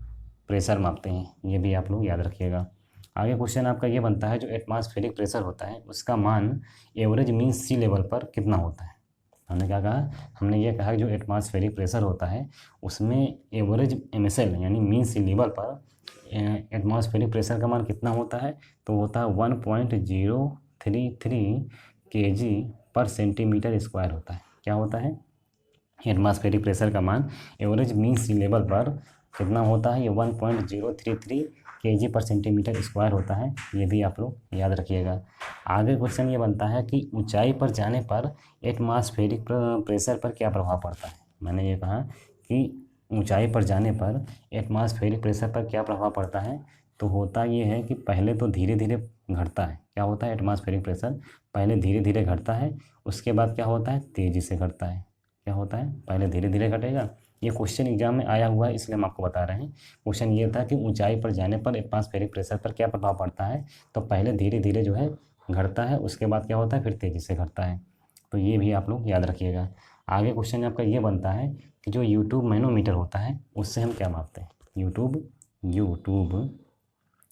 प्रेशर मापते हैं। ये भी आप लोग याद रखिएगा। आगे क्वेश्चन आपका ये बनता है जो एटमॉस्फेरिक प्रेशर होता है उसका मान एवरेज मीन सी लेवल पर कितना होता है। हमने क्या कहा, हमने ये कहा कि जो एटमॉस्फेरिक प्रेशर होता है उसमें एवरेज MSL यानी मीन सी लेवल पर एटमॉस्फेरिक प्रेशर का मान कितना होता है, तो होता है 1.033 kg/cm² होता है। क्या होता है, एटमॉस्फेरिक प्रेशर का मान एवरेज मीन सी लेवल पर कितना होता है, ये 1.033 kg/cm² होता है। ये भी आप लोग याद रखिएगा। आगे क्वेश्चन ये बनता है कि ऊंचाई पर जाने पर एटमॉस्फेरिक प्रेशर पर क्या प्रभाव पड़ता है। मैंने ये कहा कि ऊंचाई पर जाने पर एटमॉस्फेरिक प्रेशर पर क्या प्रभाव पड़ता है, तो होता ये है कि पहले तो धीरे धीरे घटता है। क्या होता है, एटमॉस्फेरिक प्रेशर पहले धीरे धीरे घटता है, उसके बाद क्या होता है, तेज़ी से घटता है। क्या होता है, पहले धीरे धीरे घटेगा। ये क्वेश्चन एग्जाम में आया हुआ है इसलिए हम आपको बता रहे हैं। क्वेश्चन ये था कि ऊंचाई पर जाने पर एटमॉस्फेरिक प्रेशर पर क्या प्रभाव पड़ता है, तो पहले धीरे धीरे जो है घटता है, उसके बाद क्या होता है, फिर तेज़ी से घटता है। तो ये भी आप लोग याद रखिएगा। आगे क्वेश्चन आपका ये बनता है कि जो यूट्यूब मैनोमीटर होता है उससे हम क्या मापते हैं। यूट्यूब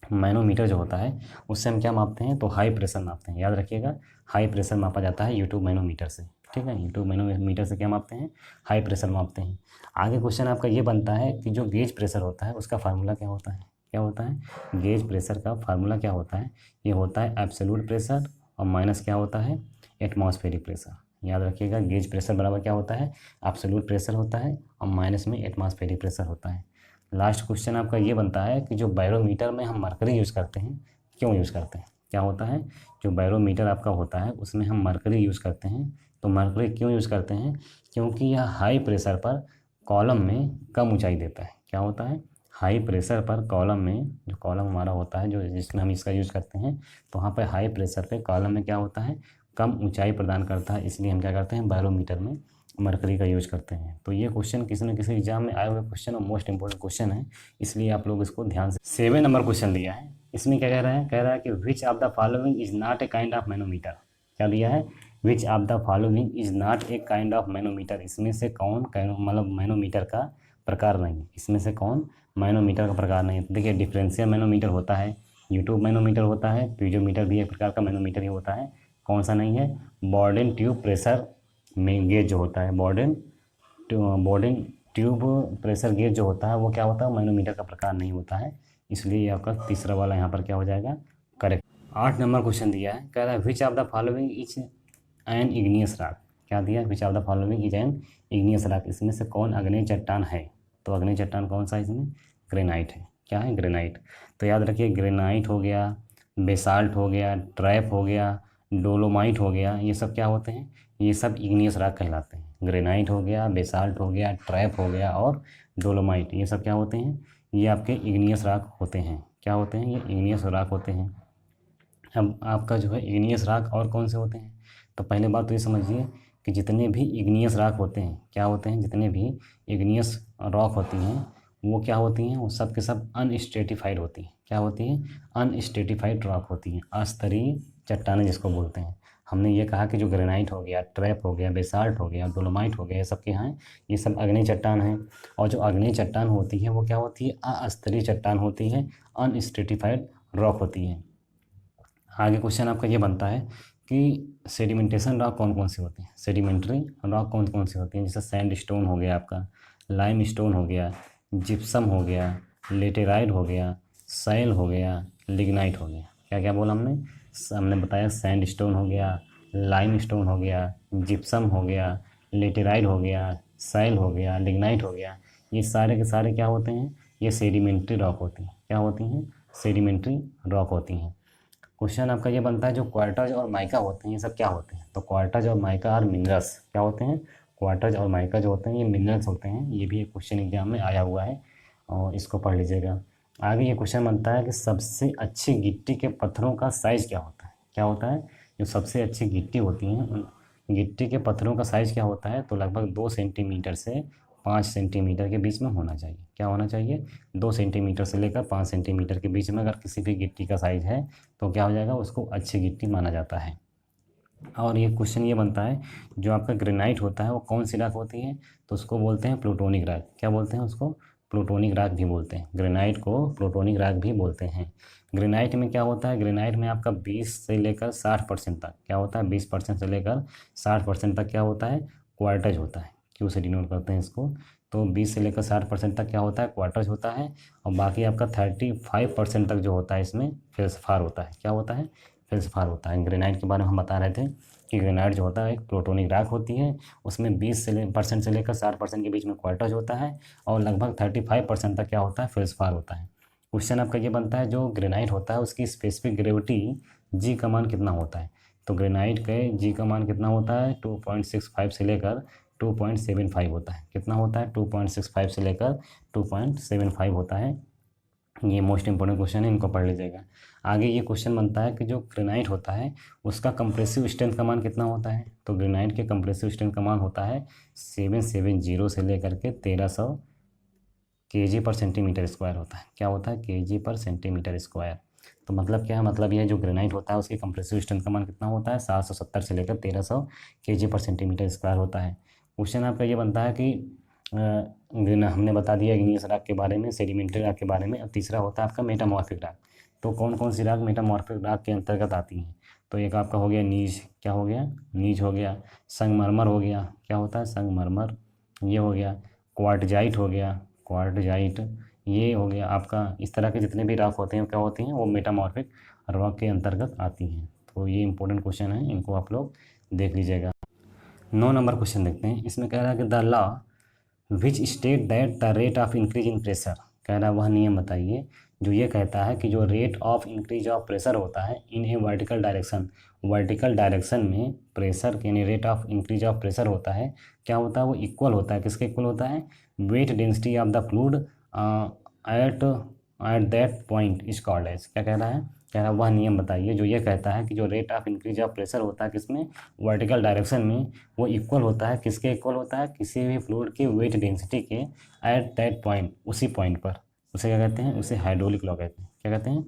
मैनोमीटर जो होता है उससे हम क्या मापते हैं, तो हाई प्रेशर मापते हैं। याद रखिएगा, हाई प्रेशर मापा जाता है यूट्यूब मैनोमीटर से। ठीक है, यूट्यूब मैनोमीटर से क्या मापते हैं, हाई प्रेशर मापते हैं। आगे क्वेश्चन आपका ये बनता है कि जो गेज प्रेशर होता है उसका फार्मूला क्या होता है। क्या होता है, गेज प्रेशर का फार्मूला क्या होता है, ये होता है एब्सोल्यूट प्रेशर और माइनस क्या होता है, एटमॉस्फेरिक प्रेशर। याद रखिएगा, गेज प्रेशर बराबर क्या होता है, एब्सोल्यूट प्रेशर होता है और माइनस में एटमॉस्फेरिक प्रेशर होता है। लास्ट क्वेश्चन आपका ये बनता है कि जो बैरोमीटर में हम मरकरी यूज़ करते हैं, क्यों यूज़ करते हैं। क्या होता है, जो बैरोमीटर आपका होता है उसमें हम मरकरी यूज़ करते हैं, तो मरकरी क्यों यूज़ करते हैं? क्योंकि यह हाई प्रेशर पर कॉलम में कम ऊंचाई देता है। क्या होता है? हाई प्रेशर पर कॉलम में, जो कॉलम हमारा होता है जो जिसमें हम इसका यूज़ करते हैं, तो वहाँ पर हाई प्रेशर पे कॉलम में क्या होता है, कम ऊंचाई प्रदान करता है। इसलिए हम क्या करते हैं, बैरोमीटर में मरकरी का यूज करते हैं। तो ये क्वेश्चन किसी न किसी एग्जाम में आए हुए क्वेश्चन और मोस्ट इंपोर्टेंट क्वेश्चन है, इसलिए आप लोग इसको ध्यान से। 7 नंबर क्वेश्चन दिया है, इसमें क्या कह रहा है? कह रहा है कि which of the following is not a kind of manometer. क्या दिया है? Which of the following is not a kind of manometer. इसमें से कौन, मतलब मैनोमीटर का प्रकार नहीं, इसमें से कौन मैनोमीटर का प्रकार नहीं। देखिए, डिफरेंशियल मैनोमीटर होता है, यूट्यूब मैनोमीटर होता है, पीजोमीटर भी एक प्रकार का मैनोमीटर ही होता है। कौन सा नहीं है? बॉर्डन ट्यूब प्रेशर में गेज जो होता है, बॉर्डन ट्यूब प्रेशर गेज जो होता है वो क्या होता है, मैनोमीटर का प्रकार नहीं होता है। इसलिए ये आपका तीसरा वाला यहाँ पर क्या हो जाएगा, करेक्ट। 8 नंबर क्वेश्चन दिया है, कह रहा है which of the following is an igneous rock. क्या दिया है? Which of the following is an igneous rock. इसमें से कौन अग्नेय चट्टान है? तो अग्नेय चट्टान कौन सा है इसमें? ग्रेनाइट है। क्या है? ग्रेनाइट। तो याद रखिए, ग्रेनाइट हो गया, बेसाल्ट हो गया, ट्रैप हो गया, डोलोमाइट हो गया, ये सब क्या होते हैं? ये सब इग्नियस रॉक कहलाते हैं। ग्रेनाइट हो गया, बेसाल्ट हो गया, ट्रैप हो गया और डोलोमाइट, ये सब क्या होते हैं? ये आपके इग्नियस रॉक होते हैं। क्या होते हैं? ये इग्नियस रॉक होते हैं। अब आपका जो है इग्नियस रॉक और कौन से होते हैं? तो पहले बात तो ये समझिए कि जितने भी इग्नियस रॉक होते हैं, क्या होते हैं? जितने भी इग्नियस रॉक होती हैं वो क्या होती हैं? वो सब के सब अनस्ट्रेटिफाइड होती हैं। क्या होती हैं? अनस्ट्रेटिफाइड रॉक होती हैं, अस्तरीय चट्टानें जिसको बोलते हैं। हमने ये कहा कि जो ग्रेनाइट हो गया, ट्रैप हो गया, बेसाल्ट हो गया, डोलोमाइट हो गया, ये सब के यहाँ ये सब अग्नेय चट्टान हैं। और जो अग्नेय चट्टान होती है वो क्या होती है? अस्तरीय चट्टान होती है, अनस्ट्रेटिफाइड रॉक होती है। आगे क्वेश्चन आपका ये बनता है कि सेडिमेंटेशन रॉक कौन कौन सी होती हैं? सेडिमेंट्री रॉक कौन कौन सी होती हैं? जैसे सैंड स्टोन हो गया, आपका लाइम स्टोन हो गया, जिप्सम हो गया, लेटेराइट हो गया, सैल हो गया, लिग्नाइट हो गया। क्या क्या बोला हमने? हमने बताया सैंड स्टोन हो गया, लाइम स्टोन हो गया, जिप्सम हो गया, लेटेराइट हो गया, सैल हो गया, लिग्नाइट हो गया। ये सारे के सारे क्या होते हैं? ये सेडिमेंट्री रॉक होती हैं। क्या होती हैं? सेडिमेंट्री रॉक होती हैं। क्वेश्चन आपका ये बनता है जो क्वार्टज और माइका होते हैं ये सब क्या होते हैं? तो क्वार्टज और माइका और मिनरल्स क्या होते हैं? क्वार्टज और माइका जो होते हैं ये मिनरल्स होते हैं। ये भी एक क्वेश्चन एग्जाम में आया हुआ है और इसको पढ़ लीजिएगा। आगे ये क्वेश्चन बनता है कि सबसे अच्छी गिट्टी के पत्थरों का साइज़ क्या होता है? क्या होता है? जो सबसे अच्छी गिट्टी होती हैं उन गिट्टी के पत्थरों का साइज़ क्या होता है? तो लगभग 2 सेंटीमीटर से 5 सेंटीमीटर के बीच में होना चाहिए। क्या होना चाहिए? 2 सेंटीमीटर से लेकर 5 सेंटीमीटर के बीच में अगर किसी भी गिट्टी का साइज़ है तो क्या हो जाएगा? उसको अच्छी गिट्टी माना जाता है। और ये क्वेश्चन ये बनता है जो आपका ग्रेनाइट होता है वो कौन सी रॉक होती है? तो उसको बोलते हैं प्लूटोनिक रॉक। क्या बोलते हैं उसको? प्लूटोनिक रॉक भी बोलते हैं। ग्रेनाइट को प्लूटोनिक रॉक भी बोलते हैं। ग्रेनाइट में क्या होता है? ग्रेनाइट में आपका 20 से लेकर 60% तक क्या होता है? 20% से लेकर 60% तक क्या होता है? क्वार्टज होता है। क्यों से डिनोट करते हैं इसको? तो 20 से लेकर 60% तक क्या होता है? क्वार्टज होता है। और बाकी आपका 35% तक जो होता है इसमें फेल्सफार होता है। क्या होता है? फेल्सफार होता है। ग्रेनाइट के बारे में हम बता रहे थे कि ग्रेनाइट जो होता है एक प्लूटोनिक रॉक होती है, उसमें 20% से लेकर 60% के बीच में क्वार्टज होता है और लगभग 35% तक क्या होता है? फेल्सफार होता है। क्वेश्चन आपका ये बनता है जो ग्रेनाइट होता है उसकी स्पेसिफिक ग्रेविटी जी का मान कितना होता है? तो ग्रेनाइट के जी का मान कितना होता है? 2.65 से लेकर 2.75 होता है। कितना होता है? 2.65 से लेकर 2.75 होता है। ये मोस्ट इंपॉर्टेंट क्वेश्चन है, इनको पढ़ लीजिएगा। आगे ये क्वेश्चन बनता है कि जो ग्रेनाइट होता है उसका कंप्रेसिव स्ट्रेंथ का मान कितना होता है? तो ग्रेनाइट के कंप्रेसिव स्ट्रेंथ का मान होता है 770 से लेकर के 1300 केजी पर सेंटीमीटर स्क्वायर होता है। क्या होता है? केजी पर सेंटीमीटर स्क्वायर। तो मतलब क्या है? मतलब ये जो ग्रेनाइट होता है उसकी कंप्रेसिव स्ट्रेंथ का मान कितना होता है? 770 से लेकर 1300 केजी पर सेंटीमीटर स्क्वायर होता है। क्वेश्चन आपका ये बनता है कि हमने बता दिया इग्नियस रॉक के बारे में, सेडिमेंट्री रॉक के बारे में। अब तीसरा होता है आपका मेटामॉर्फिक रॉक। तो कौन कौन सी रॉक मेटामॉर्फिक रॉक के अंतर्गत आती हैं? तो एक आपका हो गया नीज। क्या हो गया? नीज हो गया। संगमरमर हो गया। क्या होता है? संगमरमर। ये हो गया। क्वार्टजाइट हो गया। क्वार्टजाइट ये हो गया आपका। इस तरह के जितने भी रॉक होते हैं क्या होती हैं? वो मेटामॉर्फिक रॉक के अंतर्गत आती हैं। तो ये इंपॉर्टेंट क्वेश्चन है, इनको आप लोग देख लीजिएगा। 9 नंबर क्वेश्चन देखते हैं। इसमें कह रहा है कि the law which state that the rate of increase in pressure. कह रहा है वह नियम बताइए जो ये कहता है कि जो rate of increase of pressure होता है इन ए वर्टिकल डायरेक्शन में प्रेशर यानी rate of increase of pressure होता है, क्या होता है वो इक्वल होता है, किसके इक्वल होता है, weight density of the fluid at that point is called as. क्या कह रहा है, कह रहा है वह नियम बताइए जो ये कहता है कि जो rate of increase of pressure होता है किसमें, वर्टिकल डायरेक्शन में, वो इक्वल होता है, किसके इक्वल होता है, किसी भी फ्लूइड की वेट डेंसिटी के एट दैट पॉइंट, उसी पॉइंट पर। उसे क्या कहते हैं, उसे हाइड्रोलिक लॉ कहते हैं। क्या कहते हैं,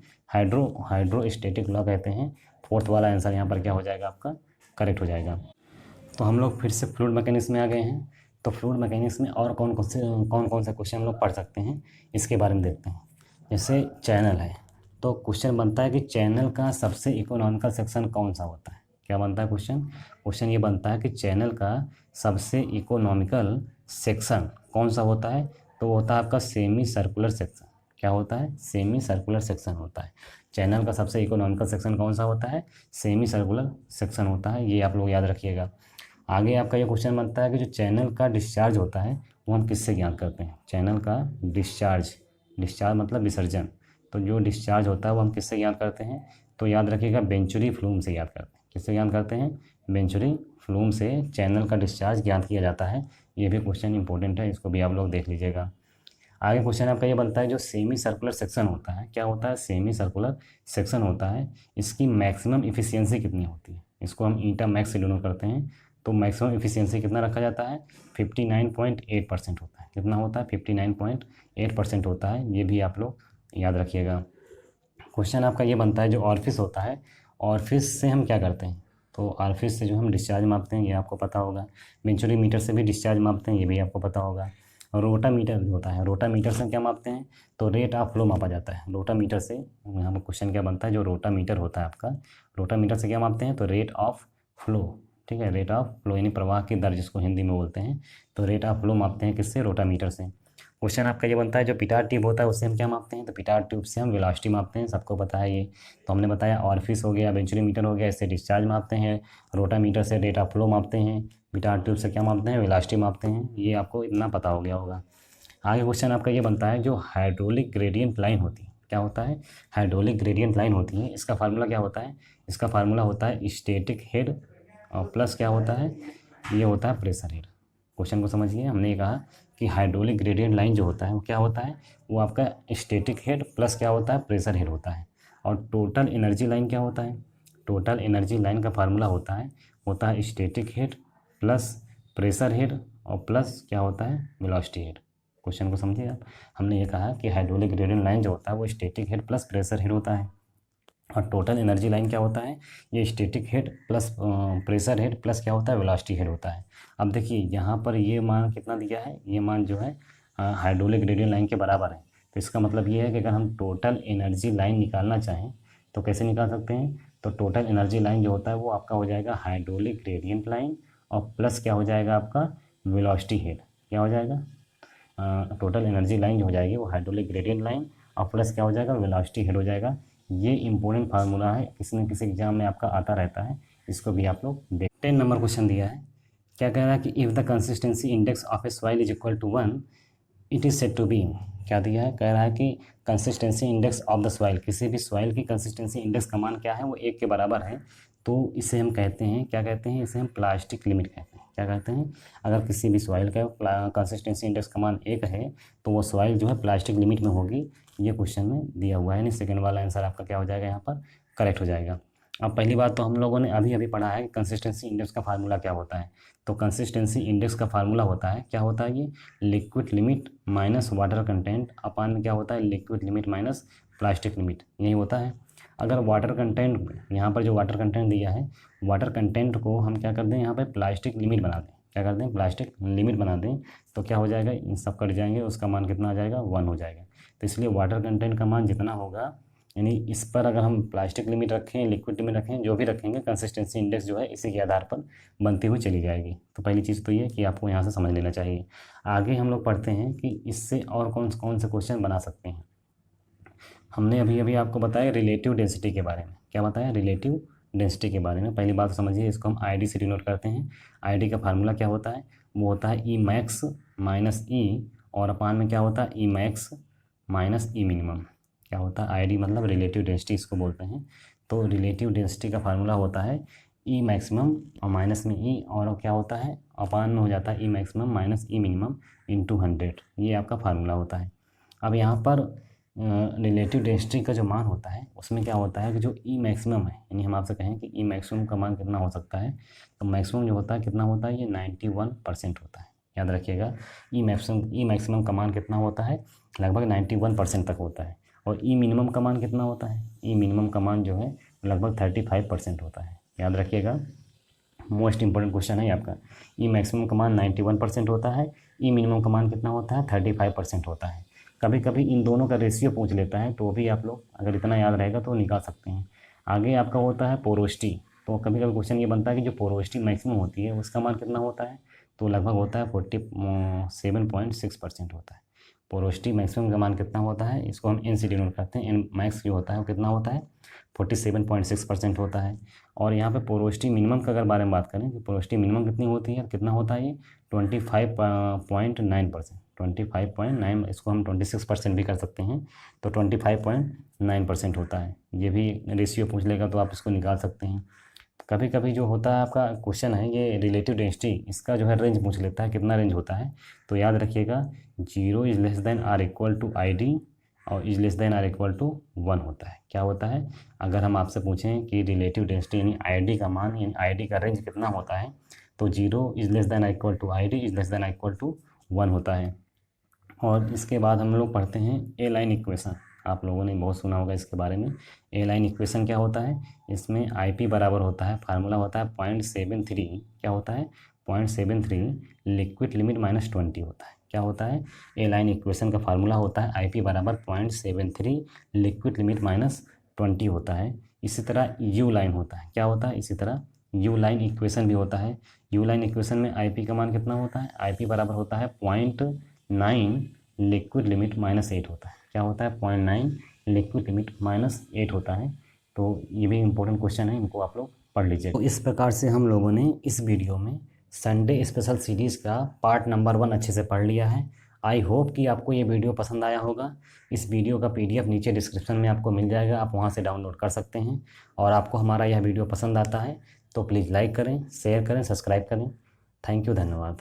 हाइड्रोस्टेटिक लॉ कहते हैं। फोर्थ वाला आंसर यहाँ पर क्या हो जाएगा आपका, करेक्ट हो जाएगा। तो हम लोग फिर से फ्लूइड मैकेनिक्स में आ गए हैं। तो फ्लूइड मैकेनिक्स में और कौन कौन से क्वेश्चन हम लोग पढ़ सकते हैं, इसके बारे में देखते हैं। जैसे चैनल है, तो क्वेश्चन बनता है कि चैनल का सबसे इकोनॉमिकल सेक्शन कौन सा होता है। क्या बनता है क्वेश्चन ये बनता है कि चैनल का सबसे इकोनॉमिकल सेक्शन कौन सा होता है, तो वो होता है आपका सेमी सर्कुलर सेक्शन। क्या होता है, सेमी सर्कुलर सेक्शन होता है। चैनल का सबसे इकोनॉमिकल सेक्शन कौन सा होता है, सेमी सर्कुलर सेक्शन होता है, ये आप लोग याद रखिएगा। आगे आपका ये क्वेश्चन बनता है कि जो चैनल का डिस्चार्ज होता है वो हम किससे ज्ञात करते हैं। चैनल का डिस्चार्ज मतलब विसर्जन, तो जो डिस्चार्ज होता है वो हम किससे ज्ञात करते हैं, तो याद रखिएगा वेंचुरी फ्लूम से ज्ञात करते हैं। किससे ज्ञात करते हैं, वेंचुरी फ्लूम से चैनल का डिस्चार्ज ज्ञात किया जाता है। ये भी क्वेश्चन इंपॉर्टेंट है, इसको भी आप लोग देख लीजिएगा। आगे क्वेश्चन आपका ये बनता है जो सेमी सर्कुलर सेक्शन होता है, क्या होता है, सेमी सर्कुलर सेक्शन होता है, इसकी मैक्सिमम इफिशियंसी कितनी होती है, इसको हम ईटा मैक्स से डिनोट करते हैं। तो मैक्सिमम इफिशियंसी कितना रखा जाता है, 59.8% होता है। कितना होता है, 59.8% होता है। ये भी आप लोग याद रखिएगा। क्वेश्चन आपका ये बनता है जो ऑरफिस होता है, ऑरफिस से हम क्या करते हैं, तो ऑरफिस से जो हम डिस्चार्ज मापते हैं ये आपको पता होगा। वेंचुरी मीटर से भी डिस्चार्ज मापते हैं, ये भी आपको पता होगा। और रोटा मीटर होता है, रोटा मीटर से क्या मापते हैं, तो रेट ऑफ फ्लो मापा जाता है रोटा मीटर से। यहाँ पर क्वेश्चन क्या बनता है, जो रोटा मीटर होता है आपका, रोटा मीटर से क्या मापते हैं, तो रेट ऑफ फ्लो। ठीक है, रेट ऑफ फ्लो यानी प्रवाह की दर जिसको हिंदी में बोलते हैं, तो रेट ऑफ फ्लो मापते हैं किससे, रोटा मीटर से। क्वेश्चन आपका ये बनता है जो पिटार ट्यूब होता है उससे हम क्या मापते हैं, तो पिटार ट्यूब से हम वेलोसिटी मापते हैं, सबको पता है ये। तो हमने बताया ऑरफिस हो गया, वेंचुरी मीटर हो गया, इससे डिस्चार्ज मापते हैं, रोटा मीटर से रेट ऑफ फ्लो मापते हैं, पिटार ट्यूब से क्या मापते हैं, वेलोसिटी मापते हैं। ये आपको इतना पता हो गया होगा। आगे क्वेश्चन आपका ये बनता है जो हाइड्रोलिक ग्रेडियंट लाइन होती है, क्या होता है, हाइड्रोलिक ग्रेडियंट लाइन होती है, इसका फार्मूला क्या होता है, इसका फार्मूला होता है स्टैटिक हेड और प्लस क्या होता है, ये होता है प्रेशर हेड। क्वेश्चन को समझिए, हमने ये कहा कि हाइड्रोलिक ग्रेडियंट लाइन जो होता है वो क्या होता है, वो आपका स्टैटिक हेड प्लस क्या होता है, प्रेशर हेड होता है। और टोटल एनर्जी लाइन क्या होता है, टोटल एनर्जी लाइन का फार्मूला होता है static head plus pressure head और प्लस क्या होता है, वेलोसिटी हेड। क्वेश्चन को समझिए आप, हमने ये कहा कि हाइड्रोलिक ग्रेडियंट लाइन जो होता है वो static head plus pressure head होता है। और टोटल एनर्जी लाइन क्या होता है, ये static head plus pressure head plus क्या होता है, वेलोसिटी हेड होता है। अब देखिए यहाँ पर ये मान कितना दिया है, ये मान जो है हाइड्रोलिक ग्रेडियंट लाइन के बराबर है। तो इसका मतलब ये है कि अगर हम टोटल एनर्जी लाइन निकालना चाहें तो कैसे निकाल सकते हैं, तो टोटल एनर्जी लाइन जो होता है वो आपका हो जाएगा हाइड्रोलिक ग्रेडियंट लाइन और प्लस क्या हो जाएगा आपका, वेलोसिटी हेड। क्या हो जाएगा, टोटल एनर्जी लाइन जो हो जाएगी वो हाइड्रोलिक ग्रेडियंट लाइन और प्लस क्या हो जाएगा, वेलोसिटी हेड हो जाएगा। ये इंपॉर्टेंट फार्मूला है, किसी न किसी एग्जाम में आपका आता रहता है, इसको भी आप लोग देख। 10 नंबर क्वेश्चन दिया है, क्या कह रहा है कि if the consistency index of a soil is equal to 1 it is said to be. क्या दिया है, कह रहा है कि consistency index of the soil, किसी भी सॉइल की कंसिस्टेंसी इंडेक्स का मान क्या है, वो 1 के बराबर है। तो इसे हम कहते हैं, क्या कहते हैं, इसे हम प्लास्टिक लिमिट कहते हैं। क्या कहते हैं, अगर किसी भी सॉइल का कंसिस्टेंसी इंडेक्स का मान 1 है तो वो सॉइल जो है प्लास्टिक लिमिट में होगी। ये क्वेश्चन में दिया हुआ है, यानी सेकंड वाला आंसर आपका क्या हो जाएगा, यहाँ पर करेक्ट हो जाएगा। अब पहली बात तो हम लोगों ने अभी अभी पढ़ा है कि कंसिस्टेंसी इंडेक्स का फार्मूला क्या होता है। तो कंसिस्टेंसी इंडेक्स का फार्मूला होता है, क्या होता है, ये liquid limit minus water content upon में क्या होता है, liquid limit minus plastic limit, यही होता है। अगर वाटर कंटेंट, यहाँ पर जो वाटर कंटेंट दिया है, वाटर कंटेंट को हम क्या कर दें, यहाँ पर प्लास्टिक लिमिट बना दें, क्या कर दें, प्लास्टिक लिमिट बना दें, तो क्या हो जाएगा, इन सब कट जाएंगे, उसका मान कितना आ जाएगा, 1 हो जाएगा। तो इसलिए वाटर कंटेंट का मान जितना होगा, यानी इस पर अगर हम प्लास्टिक लिमिट रखें, लिक्विड लिमिट रखें, जो भी रखेंगे, कंसिस्टेंसी इंडेक्स जो है इसी के आधार पर बनती हुई चली जाएगी। तो पहली चीज़ तो ये कि आपको यहाँ से समझ लेना चाहिए। आगे हम लोग पढ़ते हैं कि इससे और कौन कौन से क्वेश्चन बना सकते हैं। हमने अभी अभी आपको बताया रिलेटिव डेंसिटी के बारे में, क्या बताया, रिलेटिव डेंसिटी के बारे में। पहली बात समझिए, इसको हम आई डी से डिनोट करते हैं। आई डी का फार्मूला क्या होता है, वो होता है ई मैक्स माइनस ई और अपान में क्या होता है, ई मैक्स माइनस ई मिनिमम। क्या होता है, आईडी मतलब रिलेटिव डेंसिटी इसको बोलते हैं। तो रिलेटिव डेंसिटी का फार्मूला होता है ई मैक्सिमम और माइनस में ई, और क्या होता है अपान में हो जाता है ई मैक्सिमम माइनस ई मिनिमम इंटू 100, ये आपका फार्मूला होता है। अब यहाँ पर रिलेटिव डेंसिटी का जो मान होता है उसमें क्या होता है कि जो ई मैक्सिमम है, यानी हम आपसे कहें कि ई मैक्सिमम का मान कितना हो सकता है, तो मैक्सिमम जो होता है कितना होता है, ये 91% होता है। याद रखिएगा, ई मैक्सिमम का मान कितना होता है, लगभग 91% तक होता है। और ई मिनिमम का मान कितना होता है, ई मिनिमम का मान जो है लगभग 35% होता है। याद रखिएगा, मोस्ट इंपॉर्टेंट क्वेश्चन है ये आपका। ई मैक्सिमम का मान 91% होता है, ई मिनिमम का मान कितना होता है, 35% होता है। कभी कभी इन दोनों का रेशियो पूछ लेता है, तो भी आप लोग अगर इतना याद रहेगा तो निकाल सकते हैं। आगे आपका होता है पोरोसिटी, तो कभी कभी क्वेश्चन ये बनता है कि जो पोरोसिटी मैक्सिमम होती है उसका मान कितना होता है, तो लगभग होता है 47.6% होता है। पोरोसिटी मैक्सिमम का मान कितना होता है, इसको हम एन से डिनोट करते हैं, एन मैक्स जो होता है वो कितना होता है, 47.6% होता है। और यहाँ पे पोरोसिटी मिनिमम का अगर बारे में बात करें, तो पोरोसिटी मिनिमम कितनी होती है, कितना होता है ये 25.9%, 25.9, इसको हम 26% भी कर सकते हैं, तो 25.9% होता है। ये भी रेशियो पूछ लेगा तो आप इसको निकाल सकते हैं। कभी कभी जो होता है आपका क्वेश्चन है ये रिलेटिव डेंसिटी, इसका जो है रेंज पूछ लेता है, कितना रेंज होता है, तो याद रखिएगा 0 is less than or equal to I D और is less than or equal to 1 होता है। क्या होता है, अगर हम आपसे पूछें कि रिलेटिव डेंसिटी यानी आई का मान यानी आई का रेंज कितना होता है, तो 0 is less than or equal to I D is less than or equal to 1 होता है। और इसके बाद हम लोग पढ़ते हैं ए लाइन इक्वेशन। आप लोगों ने बहुत सुना होगा इसके बारे में। ए लाइन इक्वेशन क्या होता है, इसमें आई पी बराबर होता है, फार्मूला होता है 0.73, क्या होता है 0.73 लिक्विड लिमिट माइनस 20 होता है। क्या होता है, ए लाइन इक्वेशन का फार्मूला होता है आई पी बराबर 0.73 लिक्विड लिमिट माइनस 20 होता है। इसी तरह यू लाइन होता है, क्या होता है, इसी तरह यू लाइन इक्वेशन भी होता है। यू लाइन इक्वेशन में आई पी का मान कितना होता है, आई पी बराबर होता है 0.9 लिक्विड लिमिट माइनस 8 होता है। क्या होता है 0.9 लिक्विड लिमिट माइनस 8 होता है। तो ये भी इंपॉर्टेंट क्वेश्चन है, इनको आप लोग पढ़ लीजिए। तो इस प्रकार से हम लोगों ने इस वीडियो में संडे स्पेशल सीरीज़ का पार्ट नंबर 1 अच्छे से पढ़ लिया है। आई होप कि आपको ये वीडियो पसंद आया होगा। इस वीडियो का PDF नीचे डिस्क्रिप्शन में आपको मिल जाएगा, आप वहाँ से डाउनलोड कर सकते हैं। और आपको हमारा यह वीडियो पसंद आता है तो प्लीज़ लाइक करें, शेयर करें, सब्सक्राइब करें। थैंक यू, धन्यवाद।